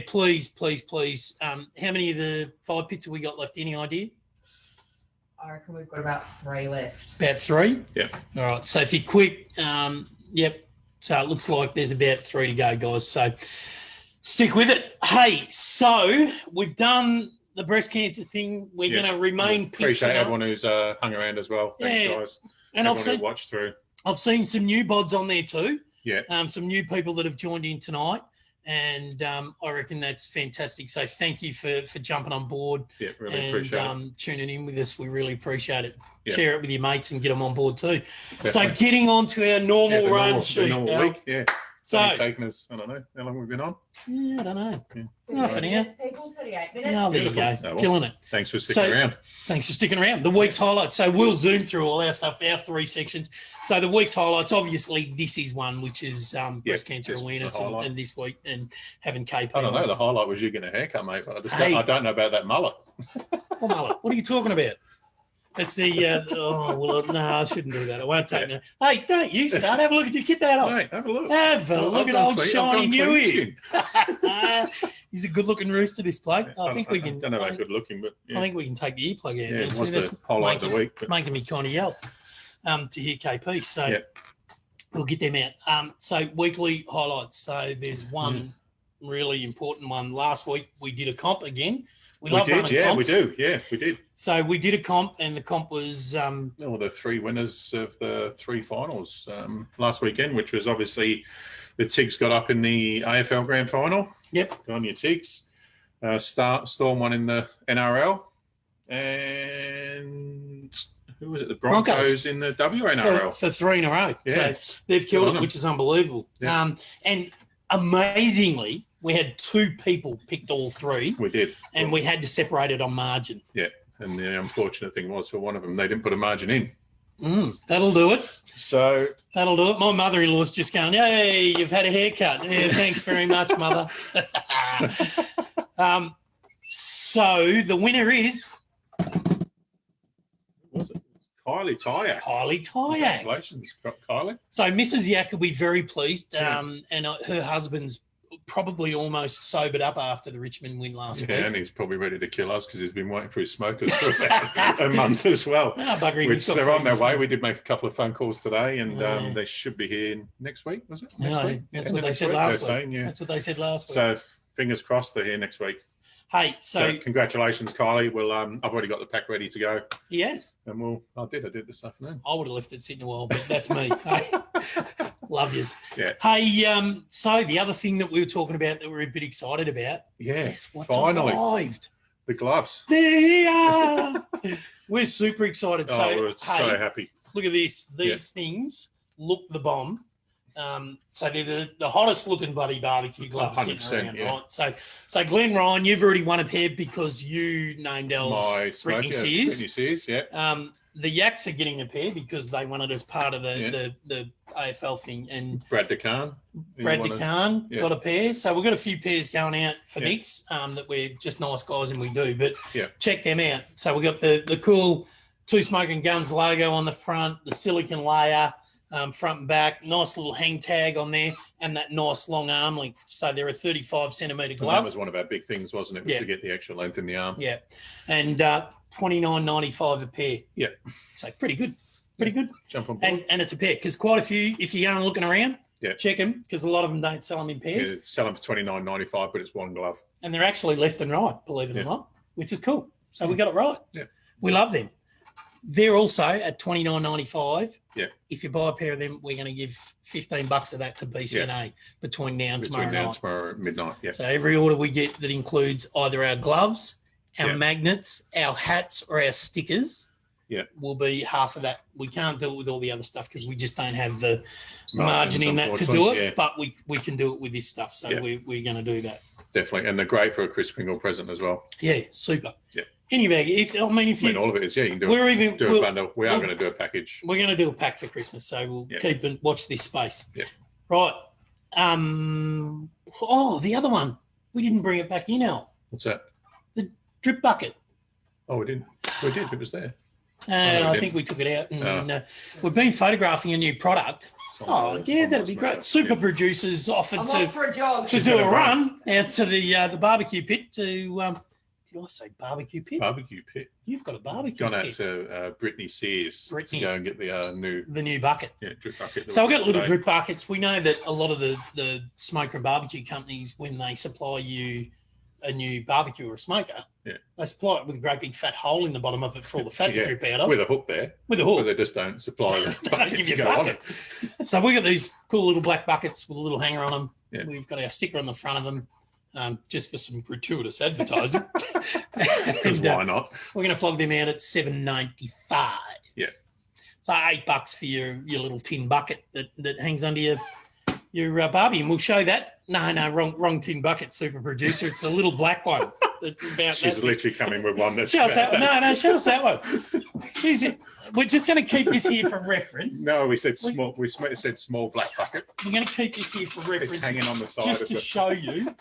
Please. How many of the 5 pits have we got left? Any idea? I reckon we've got about 3 left. About 3? Yeah. All right. So if you're quick, So it looks like there's about 3 to go, guys. So stick with it. Hey, so we've done the breast cancer thing. We're going to remain. Appreciate everyone who's hung around as well. Thanks, guys. And watched through. I've seen some new bods on there too. Yeah. Some new people that have joined in tonight. And I reckon that's fantastic. So thank you for jumping on board. Yeah, really appreciate it. Tuning in with us. We really appreciate it. Yeah. Share it with your mates and get them on board too. Definitely. So getting on to our normal run sheet. Normal week, yeah. So taken us, I don't know, how long we've been on? Yeah, I don't know. Yeah. Half an hour. People, 38 minutes. Oh, there you go. well, killing it. Thanks for sticking around. Thanks for sticking around. The week's highlights. So we'll zoom through all our stuff, our 3 sections. So the week's highlights, obviously, this is one, which is breast cancer awareness and this week, and having KP. I don't know. The highlight was you getting a haircut, mate. But I don't know about that mullet. What mullet? What are you talking about? It's the no, I shouldn't do that. I won't take that. Hey, don't you start. Have a look at you. Get that off. Mate, have a look. Have a look at old shiny Newy. He's a good-looking rooster, this bloke. I think we can. I don't know about good-looking, but I think we can take the earplug out. Yeah, what's the highlight of the week? Making me kind of yell to hear KP. So we'll get them out. So weekly highlights. So there's one really important one. Last week we did a comp again. We did. Yeah, we did. So we did a comp, and the comp was the 3 winners of the 3 finals last weekend, which was obviously The Tigs got up in the AFL Grand Final. Yep. Good on your Tigs. Storm won in the NRL. And who was it? The Broncos in the WNRL. For 3 in a row. Yeah. So they've killed it, which is unbelievable. Yeah. And amazingly, we had 2 people picked all 3. We did. And we had to separate it on margin. Yeah. And the unfortunate thing was for one of them, they didn't put a margin in. That'll do it. So that'll do it. My mother-in-law's just going, "Hey, you've had a haircut." Yeah, thanks very much, mother. So the winner is was it? Kylie Tyak. Kylie Tyak. Congratulations, Kylie. So Mrs. Yak will be very pleased, and her husband's probably almost sobered up after the Richmond win last week. Yeah, and he's probably ready to kill us because he's been waiting for his smokers for about a month as well. Buggery, which they're on their way. We did make a couple of phone calls today, and they should be here next week. Was it? Next week? That's what they said last week. That's what they said last week. So fingers crossed they're here next week. Hey, so congratulations, Kylie. Well, I've already got the pack ready to go. Yes. And I did this afternoon. I would have left it sitting a while, but that's me. Love yous. Yeah. Hey, so the other thing that we were talking about that we're a bit excited about. Yes, what's finally arrived? The gloves. There they are. We're super excited. We're so happy. Look at this. These things look the bomb. So they're the hottest looking bloody barbecue gloves. 100%, yeah. Right? So Glenn Ryan, you've already won a pair because you named ours Brittany Sears. Brittany Sears, yeah. The Yaks are getting a pair because they won it as part of the AFL thing. And Brad DeCan got a pair. So we've got a few pairs going out for Nicks that we're just nice guys and we do. But check them out. So we've got the cool 2 Smoking Guns logo on the front, the silicon layer, front and back, nice little hang tag on there, and that nice long arm length. So they're a 35 centimetre glove. That was one of our big things, wasn't it? Was to get the extra length in the arm. Yeah. And $29.95 a pair. Yeah. So pretty good. Pretty good. Jump on board. And it's a pair because quite a few, if you're going looking around, check them because a lot of them don't sell them in pairs. Yeah, sell them for $29.95, but it's one glove. And they're actually left and right, believe it or not, which is cool. So we got it right. Yeah. We love them. They're also at $29.95. Yeah. If you buy a pair of them, we're going to give $15 of that to BCNA between now and tomorrow night. Tomorrow at midnight. Yeah. So every order we get that includes either our gloves, our magnets, our hats, or our stickers, will be half of that. We can't do it with all the other stuff because we just don't have the margin in that to do it. But we can do it with this stuff. So we're going to do that. Definitely, and they're great for a Kris Kringle present as well. Yeah, super. Yeah. Any bag. All of it is. Yeah, you can do a bundle. We are going to do a package. We're going to do a pack for Christmas, so we'll keep and watch this space. Yeah. Right. The other one. We didn't bring it back in, Al. What's that? The drip bucket. Oh, we didn't. We did. It was there. I think we took it out, and we've been photographing a new product. That'd be great. Super Producers offered to do a run out to the barbecue pit to. Did I say barbecue pit? Barbecue pit. You've got a barbecue Gone out pit. to Brittany Sears to go and get the new bucket. Yeah, drip bucket. So we've got little drip buckets. We know that a lot of the smoker and barbecue companies, when they supply you a new barbecue or a smoker, they supply it with a great big fat hole in the bottom of it for all the fat to drip out of. With a hook there. With a hook. But they just don't supply the bucket to go on it. So we've got these cool little black buckets with a little hanger on them. Yeah. We've got our sticker on the front of them. Just for some gratuitous advertising. Why not? We're going to flog them out at $7.95. Yeah. So $8 for your little tin bucket that hangs under your barbie, and we'll show that. No, wrong tin bucket, Super Producer. It's a little black one. That's about. She's literally coming with one that's. Show us that one. No, show us that one. We're just going to keep this here for reference. No, we said small. We said small black bucket. We're going to keep this here for reference. It's hanging on the side just to show you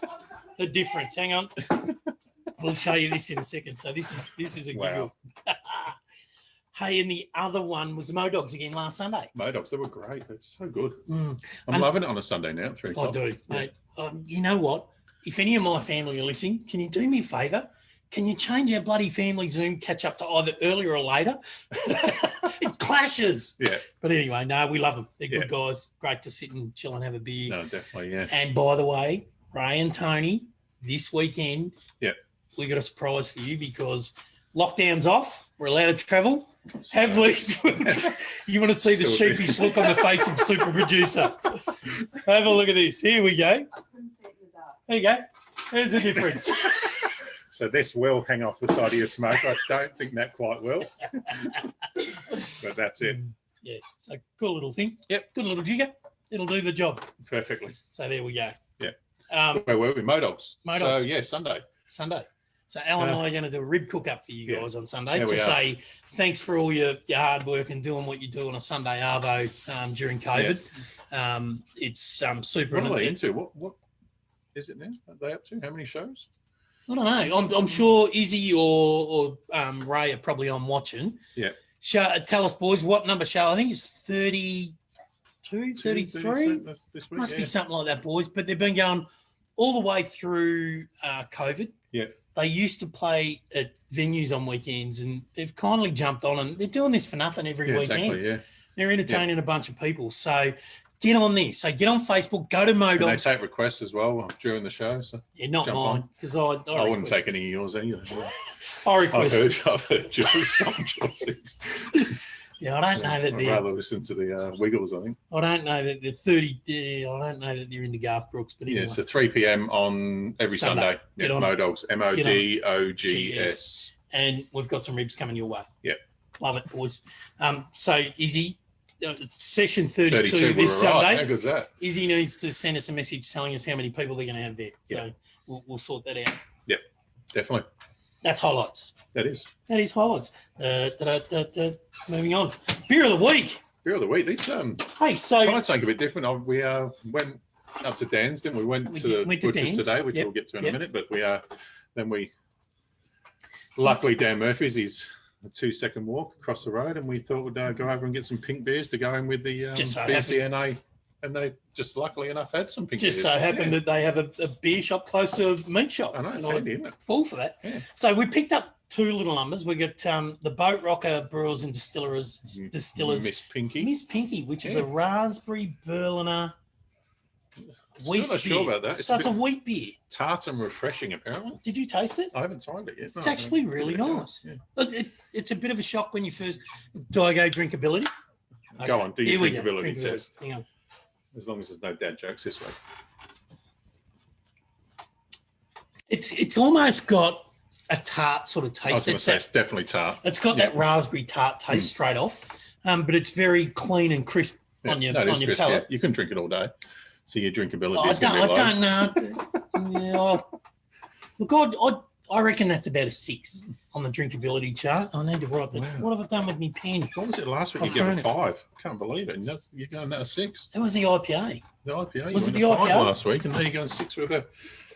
the difference. Hang on, we'll show you this in a second. So this is a giggle. Hey, and the other one was Modogs again last Sunday. Modogs, they were great. That's so good. I'm loving it on a Sunday now at 3 o'clock. I do, mate. You know what? If any of my family are listening, can you do me a favour? Can you change our bloody family Zoom catch up to either earlier or later? It clashes. Yeah. But anyway, no, we love them. They're good guys. Great to sit and chill and have a beer. No, definitely, yeah. And by the way, Ray and Tony, this weekend, we got a surprise for you because lockdown's off. We're allowed to travel. Have least. You want to see the So- sheepish look on the face of super producer. Have a look at this. Here we go. There you go. There's the difference. So this will hang off the side of your smoke. I don't think that quite will. But that's it. Yeah. So cool little thing. Yep. Good little jigger. It'll do the job. Perfectly. So there we go. Yeah. Where were we? Modogs. Modogs. So yeah, Sunday. Sunday. So Alan and I are going to do a rib cook up for you Yeah. guys on Sunday There to we are. say thanks for all your hard work and doing what you do on a Sunday arvo during COVID. It's super. What are they into? What is it now? Are they up to? How many shows? I don't know. I'm sure Izzy or Ray are probably on watching. Yeah. Tell us, boys, what number show? I think it's 32, 33. This week, Must be something like that, boys. But they've been going all the way through COVID. Yeah. They used to play at venues on weekends, and they've kindly jumped on, and they're doing this for nothing every Yeah, weekend. exactly. Yeah. They're entertaining a bunch of people. So get on this. So get on Facebook, go to And they Modogs. take requests as well during the show. So Yeah, not jump mine, on. because I wouldn't request- take any of yours either. I I've request. heard yours. Some choices. Yeah, I don't know that I'd they're. rather listen to the Wiggles, I think. I don't know that they're 30. Yeah, I don't know that they're into Garth Brooks, but anyway. Yeah, so 3 p.m. on every Sunday. Sunday. Get Yeah, on. Modogs. Modogs. And we've got some ribs coming your way. Yep. Love it, boys. So Izzy, session 32 32. this we were right. Sunday. How good's that? Izzy needs to send us a message telling us how many people they're going to have there. So Yep. we'll sort that out. Definitely. That's highlights. That is. That is highlights. Moving on. Beer of the week. Beer of the week. These Hey, so trying something a bit different. We went up to Dan's, didn't we? Went We to did- the went to butchers Dan's. today, which Yep. we'll get to in Yep. a minute. But we luckily Dan Murphy's. He's a 2-second walk across the road, and we thought we'd go over and get some pink beers to go in with the Just so BCNA. And they just luckily enough had some pink just beers. so happened that they have a beer shop close to a meat shop. I know, it's And handy, isn't it? Full for that. Yeah. So we picked up two little numbers. We got the Boat Rocker Brewers and Distillers Miss Pinky. Miss Pinky, which is Yeah. a raspberry Berliner wheat Still not sure beer. about that. It's So a it's a bit wheat beer. tart and refreshing, apparently. Did you taste it? I haven't tried it yet. It's No, actually I'll really give it a go. nice. Yeah. It's a bit of a shock when you first. Do I go drinkability? Go on, do your here we go, drinkability test. Hang on. As long as there's no dad jokes this way. It's almost got a tart sort of I was taste. going to It's, say it's definitely tart. it's got Yeah. that raspberry tart taste straight off, but it's very clean and crisp Yeah, on your no, it is on your crisp, palate. yeah. You can drink it all day. So your drinkability I is going to be low. don't know. Yeah, look, I reckon that's about a 6 on the drinkability chart. I need to write that. Wow. What have I done with my pen? What was it last week? I've You gave thrown it it. 5. Can't believe it. And you're going at a 6. That was the IPA. The IPA. Was you it went the a 5 IPA? last week, and now you're going 6 with a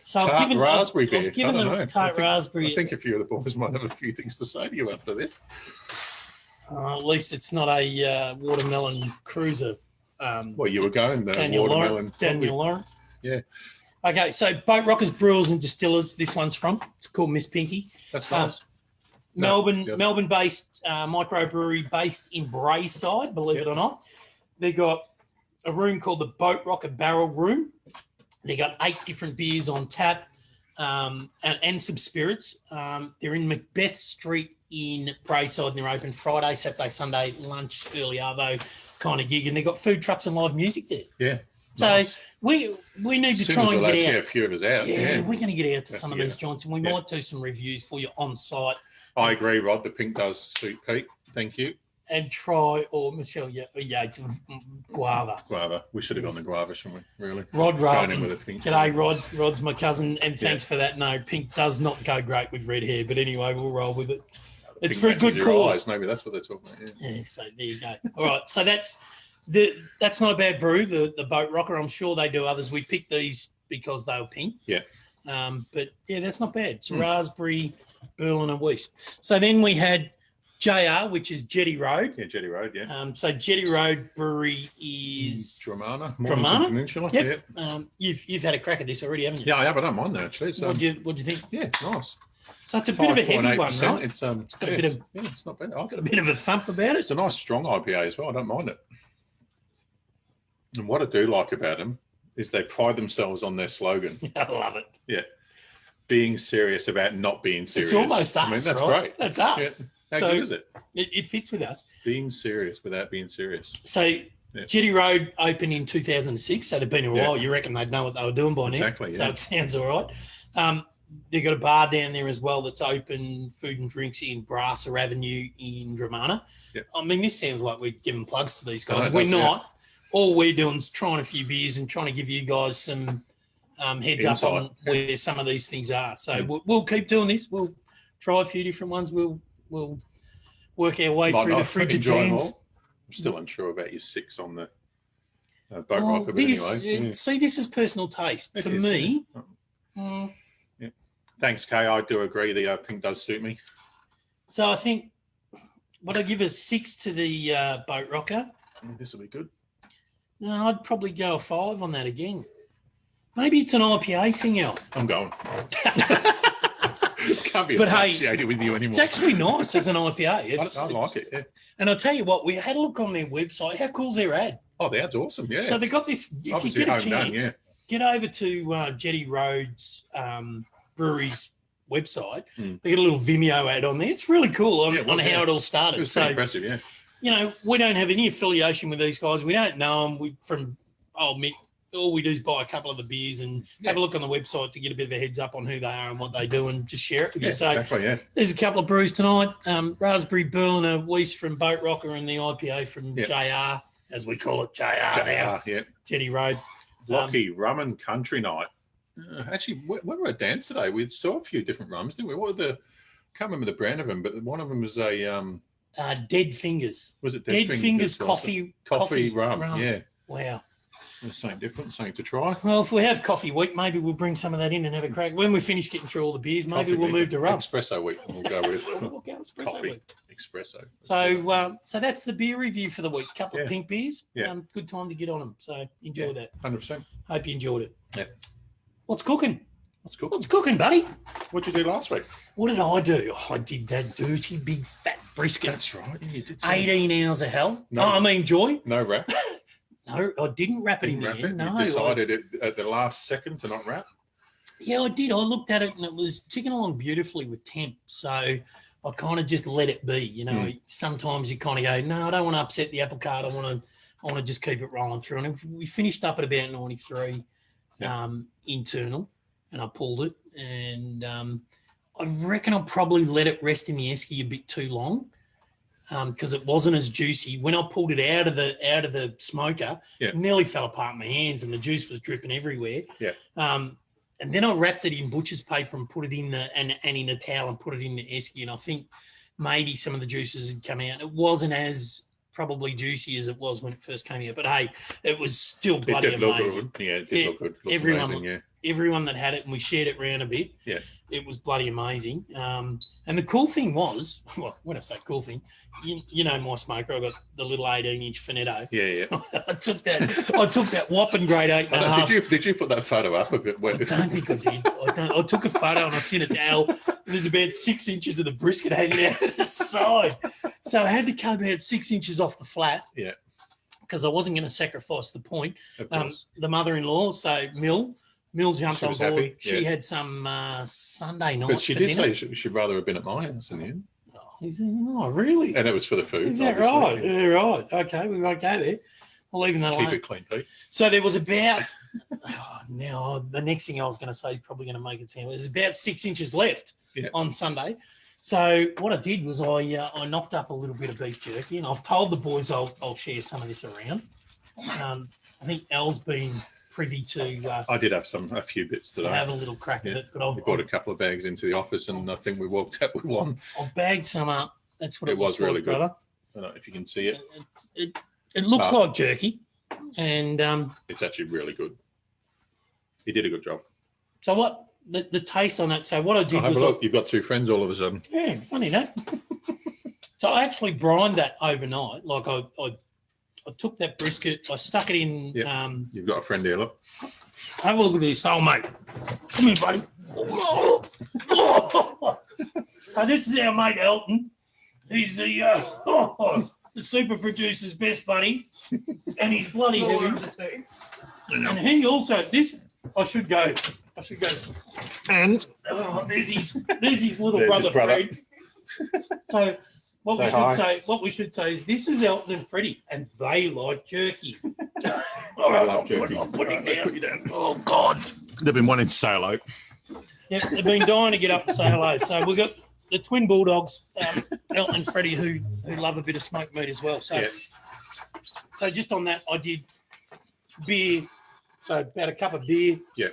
So tart raspberry beer. I've given I don't them know. tart raspberry. I think a few of the boys might have a few things to say to you after this. At least it's not a watermelon cruiser. Well, you were going the Daniel watermelon. Lawrence. Yeah. Okay, so Boat Rockers, Brewers and Distillers. This one's from. It's called Miss Pinky. That's nice. No, the other- Melbourne-based microbrewery based in Brayside, believe it or not. They got a room called the Boat Rocker Barrel Room. They got 8 different beers on tap and some spirits. They're in Macbeth Street in Brayside, and they're open Friday, Saturday, Sunday, lunch, early arvo kind of gig, and they've got food trucks and live music there. Yeah. So nice. we need to Soon try as and we're allowed to get get out. a few of us out. Yeah, we're going to get out to Have some to of get these out. joints, and we Yeah. might do some reviews for you on site I agree, Rod. The pink does suit Pete. Thank you. and try, or Michelle Yates and Guava. Guava. We should have gone the guava, shouldn't we? Really? Rod Going in Rowan. with a pink. G'day, Rod. Rod's my cousin, and thanks for that. No, pink does not go great with red hair, but anyway, we'll roll with it. The It's pink for a matches good your cause. eyes. Maybe that's what they're talking about. Yeah. Yeah, so there you go. All right, so that's not a bad brew. The Boat Rocker. I'm sure they do others. We picked these because they were pink. Yeah. But yeah, that's not bad. It's raspberry, Berliner wheat. So then we had JR, which is Jetty Road. Yeah, Jetty Road, yeah. So Jetty Road Brewery is. Dramana. Dramana? Peninsula. Yep. Yeah. You've had a crack at this already, haven't you? Yeah, I have. I don't mind that actually. So, What'd you think? yeah, it's nice. So it's a bit of a heavy one, 5.8%. right? It's got a yeah, bit of- yeah, it's not bad. Got a bit of a thump about it. It's a nice strong IPA as well. I don't mind it. And what I do like about them is they pride themselves on their slogan, I love it. being serious about not being serious. It's almost us. I mean, that's right? great. That's us. How So good is it? it fits with us. Being serious without being serious. So Jetty Road opened in 2006, so they've been a while. You reckon they'd know what they were doing by now? Exactly. So it sounds all right. They've got a bar down there as well that's open, food and drinks in Brasser Avenue in Dramana. Yep. I mean, this sounds like we're giving plugs to these guys. No, it We're does, not. All we're doing is trying a few beers and trying to give you guys some heads up on where some of these things are. So we'll keep doing this. We'll try a few different ones. We'll work our way through the frigid cans. I'm still unsure about your 6 on the boat rocker, but anyway. See, this is personal taste. For me, Thanks, Kay. I do agree the pink does suit me. So I think, would I give a 6 to the boat rocker? This will be good. No, I'd probably go a 5 on that again. Maybe it's an IPA thing, Al. I'm going. Can't be But associated with you anymore. It's actually nice as an IPA. I like it, yeah. And I'll tell you what, we had a look on their website. How cool's their ad? Oh, the ad's awesome, yeah. So they got this, if Obviously you get a home chance, done, get over to Jetty Road's brewery's website. They got a little Vimeo ad on there. It's really cool on how it all started. It was so impressive, yeah. You know, we don't have any affiliation with these guys. We don't know them. All we do is buy a couple of the beers and have a look on the website to get a bit of a heads up on who they are and what they do and just share it with you. So exactly, there's a couple of brews tonight. Raspberry Berliner Weiss from Boat Rocker and the IPA from JR, as we call it, JR now. Yeah. Jetty Road. Lockie, Rum and Country Night. Actually, when we were at dance today, we saw a few different rums, didn't we? What were can't remember the brand of them, but one of them was a... Dead Fingers. Was it Dead Fingers coffee rum? Yeah. Wow. Something different, something to try. Well, if we have coffee week, maybe we'll bring some of that in and have a crack. When we finish getting through all the beers, maybe we'll move to rum. Espresso week. We'll go with we'll go espresso coffee. Week. Espresso. So that's the beer review for the week. Couple of pink beers. Yeah. Good time to get on them. So enjoy that. 100%. Hope you enjoyed it. Yeah. What's cooking? What's cooking, buddy? What'd you do last week? What did I do? I did that dirty, big, fat brisket. That's right. You did 18 hours of hell. No. Joy. No wrap. No, I didn't wrap it in the end. No. You decided at the last second to not wrap? Yeah, I did. I looked at it and it was ticking along beautifully with temp. So I kind of just let it be. You know, sometimes you kind of go, no, I don't want to upset the apple cart. I want to just keep it rolling through. And we finished up at about 93 internal, and I pulled it. And I reckon I'll probably let it rest in the esky a bit too long. Because it wasn't as juicy. When I pulled it out of the smoker, it nearly fell apart in my hands and the juice was dripping everywhere. Yeah. And then I wrapped it in butcher's paper and put it in and in a towel and put it in the esky. And I think maybe some of the juices had come out. It wasn't as probably juicy as it was when it first came out. But hey, it was still bloody amazing. Yeah, it did look good. Everyone that had it, and we shared it around a bit. Yeah. It was bloody amazing. And the cool thing was, well, when I say cool thing, you know my smoker, I got the little 18-inch Finetto. Yeah. I took that whopping grade 8.5. Did you put that photo up of it? I don't think I did. I took a photo and I sent it to Al. There's about 6 inches of the brisket hanging out the side. So I had to come about 6 inches off the flat. Yeah. Because I wasn't going to sacrifice the point. The mother-in-law, so Mill jumped on board. Happy. She had some Sunday night. But she did say she'd rather have been at my house in the end. Oh, really? And it was for the food. Is that right? Yeah, right. Okay, we won't go there. I'll leave that alone. Keep it clean, Pete. So there was about, now the next thing I was going to say is probably going to make it sound, there's about 6 inches left on Sunday. So what I did was I knocked up a little bit of beef jerky, and I've told the boys I'll share some of this around. I think Al's been privy to. I did have a few bits today. Have a little crack at it, but we brought a couple of bags into the office, and I think we walked out with one. I've bagged some up. That's what it was really good. Brother. I don't know if you can see it. It looks like jerky, and it's actually really good. He did a good job. So what the taste on that? So what I did was have a look. You've got two friends all of a sudden. Yeah, funny that. So I actually brined that overnight. Like I took that brisket, I stuck it in. You've got a friend here, look. Have a look at this. Oh, mate. Come here, buddy. So this is our mate, Elton. He's the super producer's best buddy. And he's bloody heavy. And he also, I should go. And there's his little brother, Fred. So What Say we should hi. say, what we should say is this is Elton and Freddie, and they like jerky. I love jerky. I'm putting down. Oh God. They've been wanting to say hello. Yep, they've been dying to get up and say hello. So we've got the twin bulldogs, Elton and Freddie, who love a bit of smoked meat as well. So, Yeah. so just on that, I did beer. So about a cup of beer. Yeah.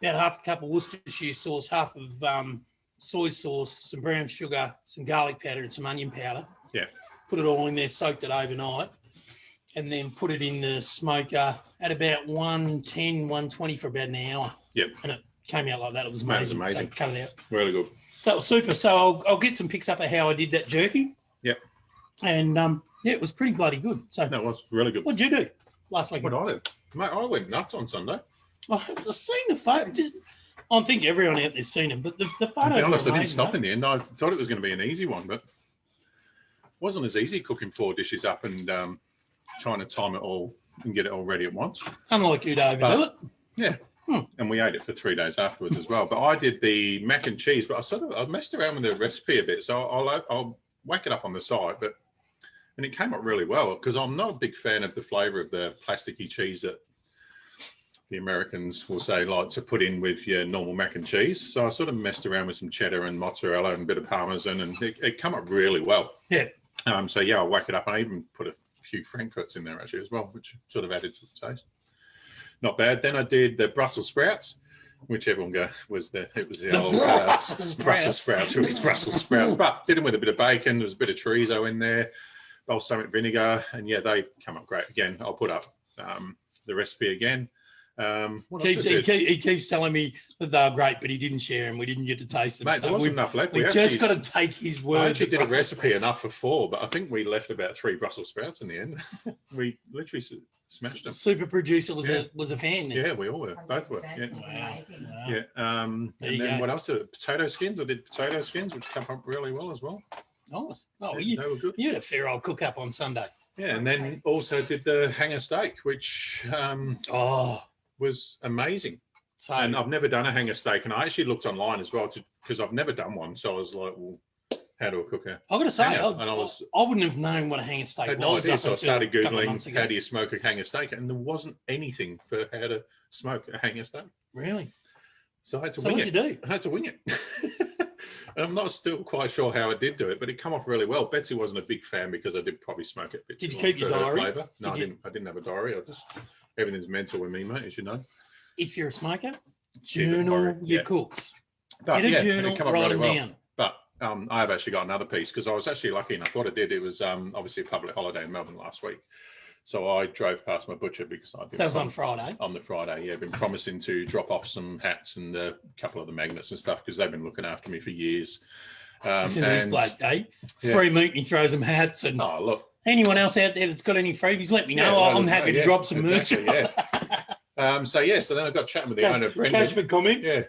About half a cup of Worcestershire sauce, half of soy sauce, some brown sugar, some garlic powder, and some onion powder. Yeah. Put it all in there, soaked it overnight, and then put it in the smoker at about 110, 120 for about an hour. Yep. And it came out like that. It was That was amazing. amazing. So cut it out. Really good. So it was super. So I'll get some pics up of how I did that jerky. Yep. And yeah, it was pretty bloody good. So No, it was really good. what'd you do last week? What I did? Mate, I went nuts on Sunday. I've seen the photo. I think everyone out there's seen them, but the To photos. be honest, were I didn't amazing, stop mate. in the end. I thought it was going to be an easy one, but it wasn't as easy cooking 4 dishes up and trying to time it all and get it all ready at once. Unlike you to overdo it. Yeah. And we ate it for 3 days afterwards as well. But I did the mac and cheese, but I messed around with the recipe a bit. So I'll whack it up on the side, and it came up really well because I'm not a big fan of the flavour of the plasticky cheese that the Americans will say like to put in with your normal mac and cheese. So I sort of messed around with some cheddar and mozzarella and a bit of parmesan, and it came up really well. Yeah. So yeah, I'll whack it up. And I even put a few frankfurts in there actually as well, which sort of added to the taste. Not bad. Then I did the Brussels sprouts, which everyone was the old Brussels sprouts. Who eats Brussels sprouts? But did them with a bit of bacon. There was a bit of chorizo in there, balsamic vinegar, and yeah, they come up great. Again, I'll put up the recipe again. What else did I do? He keeps telling me that they're great, but he didn't share them. We didn't get to taste them. Mate, there wasn't enough left. We just got to take his word. I actually that did a Brussels recipe sprouts- enough for 4, but I think we left about 3 Brussels sprouts in the end. We literally smashed them. Super producer was Yeah. was a fan. Then. Yeah, we all were. Both were. 100%. Yeah. It was amazing. Wow. Yeah. And There you then go. what else? Potato skins. I did potato skins, which come up really well as well. Nice. Oh, Yeah, you they were good. had a fair old cook up on Sunday. Yeah, and then also did the hanger steak, which Oh, was amazing. so And I've never done a hanger steak, and I actually looked online as well because I've never done one. So I was like, well, how do I cook a I've got to say, hanger? I wouldn't have known what a hanger steak had no was. idea. up So I until started a couple of months Googling ago. how do you smoke a hanger steak, and there wasn't anything for how to smoke a hanger steak. Really? So I had to So wing what'd it. you do? I had to wing it. And I'm not still quite sure how I did do it, but it come off really well. Betsy wasn't a big fan because I did probably smoke it a bit Did too you long keep your for her diary? flavour. No, Did you- I didn't have a diary. Everything's mental with me, mate, as you know. If you're a smoker, Keep it journal diary, your yeah. cooks. But Get a yeah, journal, it come up write really them well. down. But I have actually got another piece because I was actually lucky enough. What I did, it was obviously a public holiday in Melbourne last week. So I drove past my butcher because I've been That was on Friday. on the Friday. Yeah, been promising to drop off some hats and a couple of the magnets and stuff because they've been looking after me for years. It's in this bloke, eh? yeah. Free meat and he throws them hats. And Oh, look. anyone else out there that's got any freebies, let me know. Yeah, let I'm us happy know, to yeah, drop some exactly, merch. So then I got chatting with the owner, Brendan. Cash for comments. Yeah.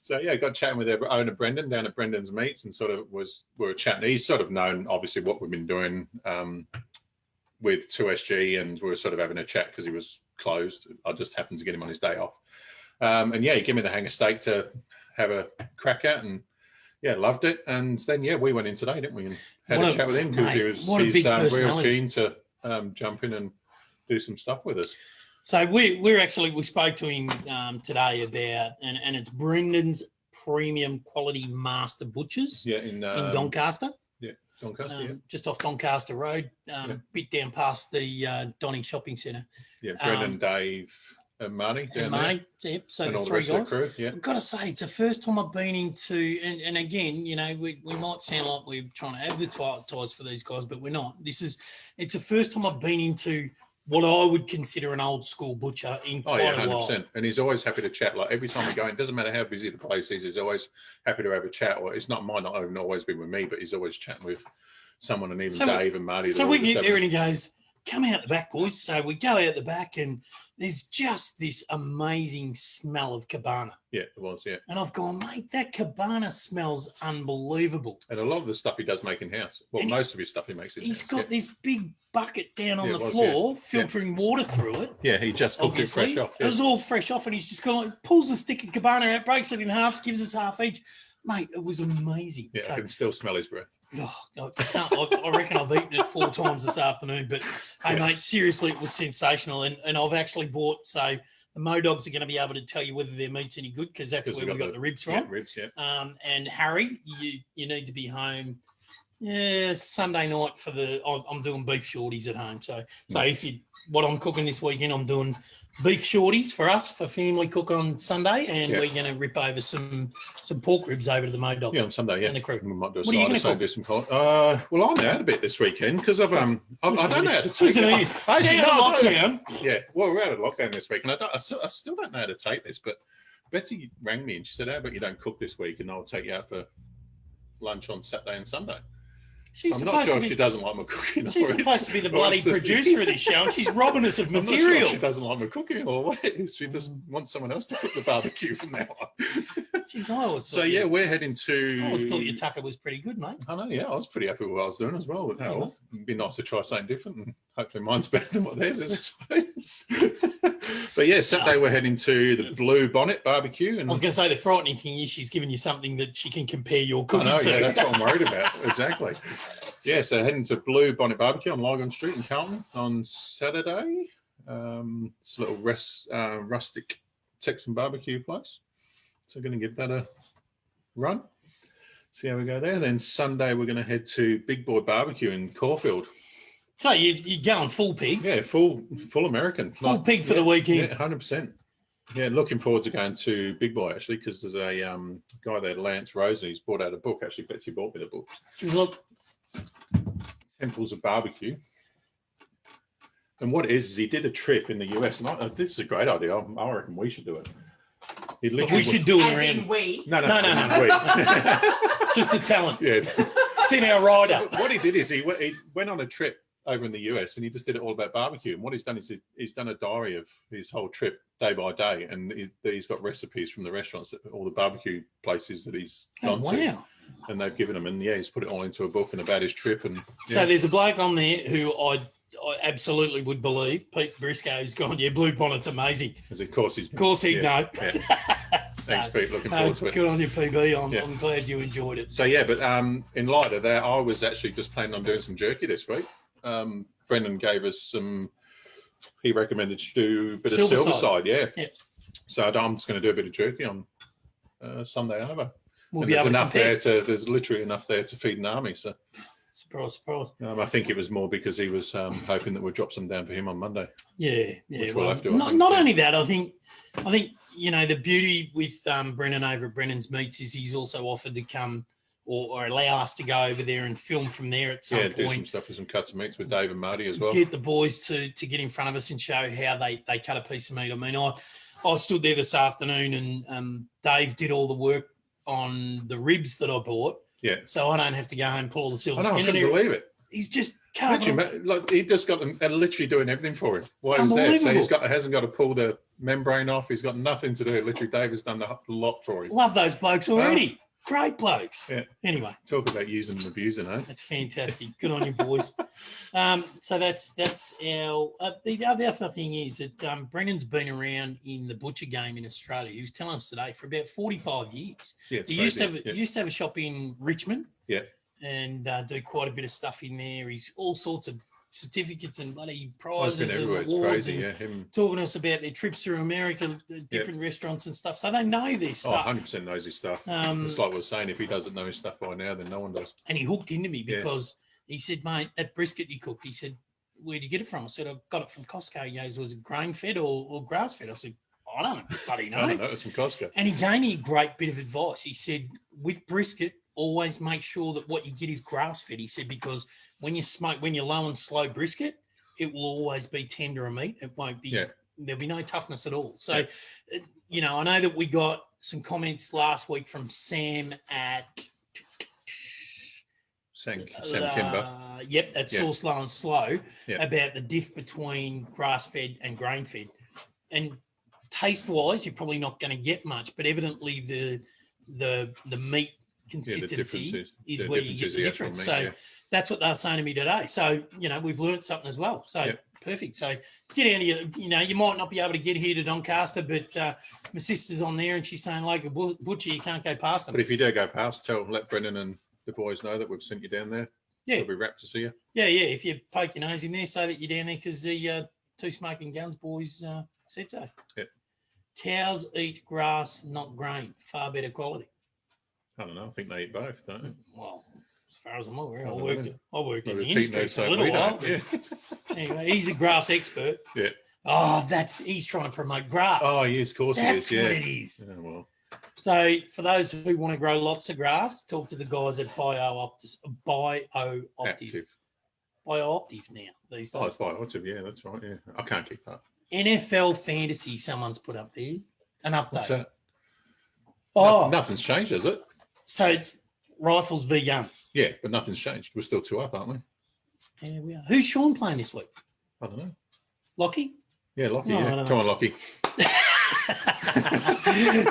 So yeah, got chatting with their owner Brendan down at Brendan's Meats and sort of we were chatting. He's sort of known obviously what we've been doing with 2SG, and we were sort of having a chat because he was closed. I just happened to get him on his day off. And yeah, he gave me the hanger steak to have a crack at, and yeah, loved it. And then yeah, we went in today, didn't we? And had What a a- chat with him because mate, what a he's big real personality. keen to jump in and do some stuff with us. So we spoke to him today about, and it's Brendan's Premium Quality Master Butchers Yeah, in Doncaster. Doncaster, yeah. Just off Doncaster Road, bit down past the Donny Shopping Centre. Yeah, Brendan, Dave, and Marnie down And there. Marnie, yep, so And the all the three rest of guys. the crew, yeah. I've got to say, it's the first time I've been into, and again, you know, we might sound like we're trying to advertise for these guys, but we're not. It's the first time I've been into what I would consider an old school butcher in Oh quite yeah, a while. 100%. And he's always happy to chat. Like every time we go in, doesn't matter how busy the place is, he's always happy to have a chat. Or it's might not even always be with me, but he's always chatting with someone, and even So Dave and Marty. So we get there and he goes, come out the back, boys. So we go out the back and there's just this amazing smell of cabana. Yeah, it was, yeah. And I've gone, mate, that cabana smells unbelievable. And a lot of the stuff he does make in house. Well, And most of his stuff he makes in He's house. got this big bucket down on Yeah, the it was, floor, yeah. filtering water through it. Yeah, he just cooked it Obviously, fresh off. it was all fresh off, and he's just gone like pulls the stick of cabana out, breaks it in half, gives us half each. Mate, it was amazing. Yeah, So, I can still smell his breath. I reckon I've eaten it 4 times this afternoon. But hey, mate, seriously, it was sensational. And I've actually bought, so the Modogs are going to be able to tell you whether their meat's any good because that's where we got the ribs from. Yeah, ribs, yeah. And Harry, you need to be home. Yeah, Sunday night for I'm doing beef shorties at home. So what I'm cooking this weekend, I'm doing beef shorties for us for family cook on Sunday, and we're going to rip over some pork ribs over to the Modogs. Yeah, on Sunday, yeah. And the crew. We might do a What are you side gonna of some well, I'm out a bit this weekend because I don't know how to take Listen, it. it is. Lockdown. Yeah, well, we're out of lockdown this week, and I still don't know how to take this, but Betsy rang me and she said, how about you don't cook this week and I'll take you out for lunch on Saturday and Sunday. I'm not sure if she doesn't like my cooking. She's supposed to be the bloody producer of this show, and she's robbing us of material. I'm not sure if she doesn't like my cooking or what it is. She just wants someone else to cook the barbecue from now on. Jeez, I always so yeah, we're heading to. I always thought your tucker was pretty good, mate. I know, yeah, I was pretty happy with what I was doing as well. But it'd be nice to try something different, and hopefully mine's better than what theirs is, I suppose. But yeah, Saturday we're heading to the Blue Bonnet Barbecue. And I was going to say the frightening thing is she's giving you something that she can compare your cooking to. Yeah, that's what I'm worried about. Exactly. Yeah, so heading to Blue Bonnet Barbecue on Lygon Street in Carlton on Saturday. It's a little rustic Texan barbecue place. So we're going to give that a run. See how we go there. Then Sunday we're going to head to Big Boy Barbecue in Caulfield. So you're going full pig? Yeah, full American. Full pig for the weekend. Yeah, 100%. Yeah, looking forward to going to Big Boy actually, because there's a guy there, Lance Rosen, he's brought out a book. Actually, Betsy bought me the book. Look. Temples of Barbecue. And what it is he did a trip in the US. And this is a great idea. I reckon we should do it. We should do it As around. in we. No. We. Just the talent. Yeah. It's in our rider. What he did is he went on a trip over in the US and he just did it all about barbecue. And what he's done is he's done a diary of his whole trip day by day. And he's got recipes from the restaurants, all the barbecue places that he's gone to. And they've given him, and he's put it all into a book and about his trip. And so there's a bloke on there who I absolutely would believe, Pete Briscoe's gone, Blue Bonnet's amazing. Of course he'd know. Yeah. Thanks, Pete. Looking forward to it. Good on you, PB. I'm glad you enjoyed it. So yeah, but in light of that, I was actually just planning on doing some jerky this week. Brendan gave us some. He recommended to do a bit of Silverside. Yeah. So I'm just going to do a bit of jerky on Sunday over. There's literally enough there to feed an army. So surprise. I think it was more because he was hoping that we'd drop some down for him on Monday. Yeah. We'll have to, not only that, I think the beauty with Brennan over at Brennan's Meats is he's also offered to come or allow us to go over there and film from there at some point. Do some stuff with some cuts of meats with Dave and Marty as well. Get the boys to get in front of us and show how they cut a piece of meat. I mean, I stood there this afternoon and Dave did all the work on the ribs that I bought. Yeah. So I don't have to go home and pull all the silver skin. I couldn't believe it. He's just covered. Like he just got them literally doing everything for him while he was there. So hasn't got to pull the membrane off. He's got nothing to do. Literally, Dave has done the lot for him. Love those blokes already. Great blokes. Yeah. Anyway. Talk about using and abusing, eh? That's fantastic. Good on you, boys. So that's our. The other thing is that Brennan's been around in the butcher game in Australia. He was telling us today for about 45 years. Yeah, he used to have a shop in Richmond. Yeah. And do quite a bit of stuff in there. He's all sorts of certificates and bloody prizes and awards. It's crazy, and talking to us about their trips through America, different restaurants and stuff. So they know this stuff. 100% knows his stuff. It's like we were saying, if he doesn't know his stuff by now, then no one does. And he hooked into me because he said, mate, that brisket you cooked, he said, where'd you get it from? I said, I got it from Costco. He goes, was it grain-fed or grass-fed? I said, I don't bloody know. I don't know, it's from Costco. And he gave me a great bit of advice. He said, with brisket, always make sure that what you get is grass-fed. He said, because when you're low and slow brisket, it will always be tender a meat. It won't be, there'll be no toughness at all. So, I know that we got some comments last week from Sam at Sam Kimber. That's Sauce Low and Slow about the diff between grass-fed and grain-fed. And taste-wise, you're probably not going to get much, but evidently the meat consistency is where you get the difference. So that's what they're saying to me today. So, we've learned something as well. So perfect. So get down here. You know, you might not be able to get here to Doncaster, but my sister's on there and she's saying, like a butcher, you can't go past them. But if you do go past, let Brendan and the boys know that we've sent you down there. Yeah. They'll be rapt to see you. Yeah. If you poke your nose in there, say that you're down there because the Two Smoking Guns boys said so. Yep. Cows eat grass, not grain. Far better quality. I don't know. I think they eat both, don't they? Well, as far as I'm aware, I don't worked know. in the Pete industry knows for a so little we while. don't. Yeah. Anyway, he's a grass expert. Yeah. Oh, he's trying to promote grass. Oh, yes, of course That's he is. Yeah. what it is. Yeah, well. So for those who want to grow lots of grass, talk to the guys at BioOptiv now these days. Oh, it's Bioactive. Yeah, that's right. Yeah. I can't keep up. NFL Fantasy, someone's put up there. An update. What's that? Oh, Nothing's changed, has it? so it's rifles v guns. Yeah, but nothing's changed. We're still 2 up, aren't we? Yeah, we are. Who's Sean playing this week? I don't know. Lockie? Yeah, Lockie. No, I Yeah. don't Come know. on, Lockie.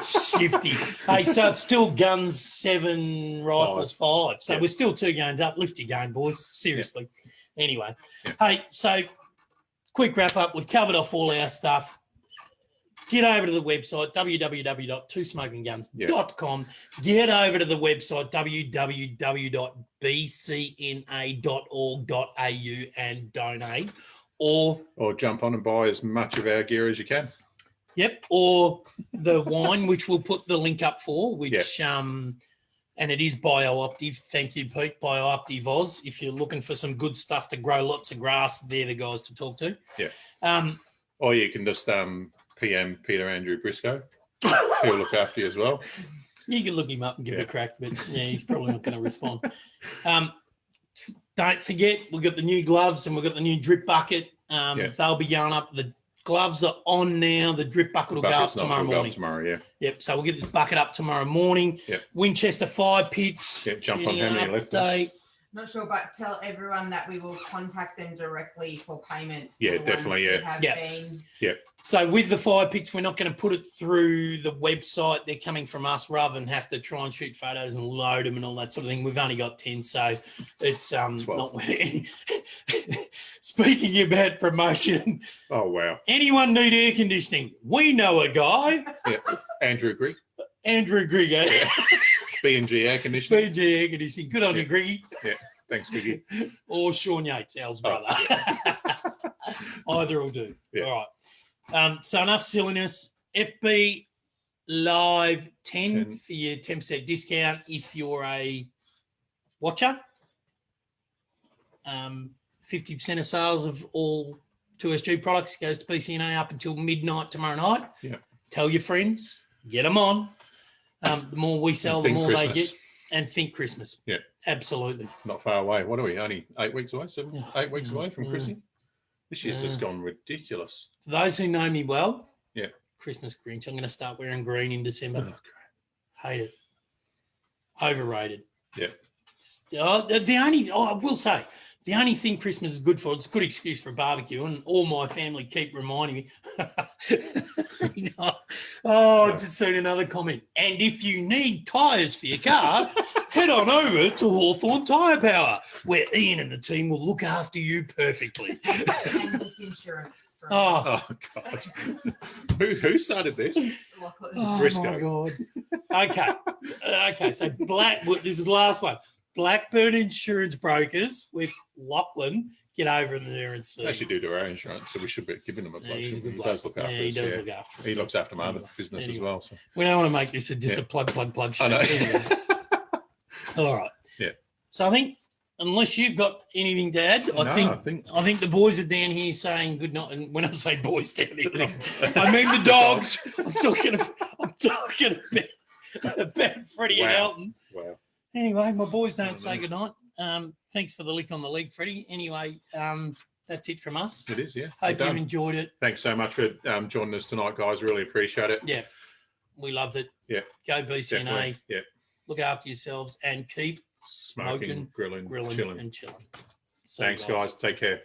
Shifty. Hey, so it's still guns 7, rifles 5. So Yeah. we're still 2 games up. Lift your game, boys. Seriously. Anyway, Yeah. hey, so quick wrap up. We've covered off all our stuff. Get over to the website, www.twosmokingguns.com. Get over to the website, www.bcna.org.au and donate. Or jump on and buy as much of our gear as you can. Yep, or the wine, which we'll put the link up for, which and it is BioOptiv. Thank you, Pete. BioOptiv Oz. If you're looking for some good stuff to grow lots of grass, they're the guys to talk to. Yeah. Or you can just PM Peter Andrew Briscoe. He'll look after you as well. You can look him up and give it a crack, but yeah, he's probably not going to respond. Don't forget, we've got the new gloves and we've got the new drip bucket. They'll be yarn up. The gloves are on now. The drip bucket will go up tomorrow morning. Yep. So we'll get the bucket up tomorrow morning. Yep. Winchester fire pits. Yeah, jump on how many left. Not sure, but tell everyone that we will contact them directly for payment. Yeah, definitely. Yeah. So with the fire pits, we're not going to put it through the website. They're coming from us rather than have to try and shoot photos and load them and all that sort of thing. We've only got 10, so it's not. Speaking about promotion. Oh wow! Anyone need air conditioning? We know a guy. Yeah, Andrew Grigg. Yeah. B&G air conditioning. B&G air conditioning. Good on you, Griggy. Yeah, thanks, Griggy. Or Sean Yates, Al's brother. Either will do. Yeah. All right. So enough silliness. FB Live 10 for your 10% discount if you're a watcher. 50% of sales of all 2SG products goes to BCNA up until midnight tomorrow night. Yeah. Tell your friends. Get them on. The more we sell, the more Christmas. they get. And think Christmas. Yeah. Absolutely. Not far away. What are we? Only 8 weeks away? 8 weeks away from Chrissy? This year's just gone ridiculous. For those who know me well, yeah, Christmas Grinch. I'm going to start wearing green in December. Oh, great. Hate it. Overrated. Yeah. I will say, the only thing Christmas is good for, it's a good excuse for a barbecue, and all my family keep reminding me. I've just seen another comment. And if you need tyres for your car, head on over to Hawthorn Tyre Power, where Ian and the team will look after you perfectly. And just insurance. Oh God. Who started this? Oh Briscoe. my God. Okay. So this is the last one. Blackburn Insurance Brokers with Lachlan. Get over there and see. They should do our insurance, so we should be giving him a plug. He's a good He bloke. does look after us. He does look after us. He looks after my other business as well. So. We don't want to make this just a plug show. I know. Anyway. All right. Yeah. So I think, unless you've got anything to add, I think the boys are down here saying good night. And when I say boys down here, I mean the dogs. I'm talking about Freddie and Elton. Wow. Anyway, my boys don't say good night. Thanks for the lick on the leg, Freddie. Anyway, that's it from us. It is, yeah. Hope you enjoyed it. Thanks so much for joining us tonight, guys. Really appreciate it. Yeah, we loved it. Yeah. Go BCNA. Definitely. Yeah. Look after yourselves and keep Smoking, grilling, and chilling. Thanks, guys. Take care.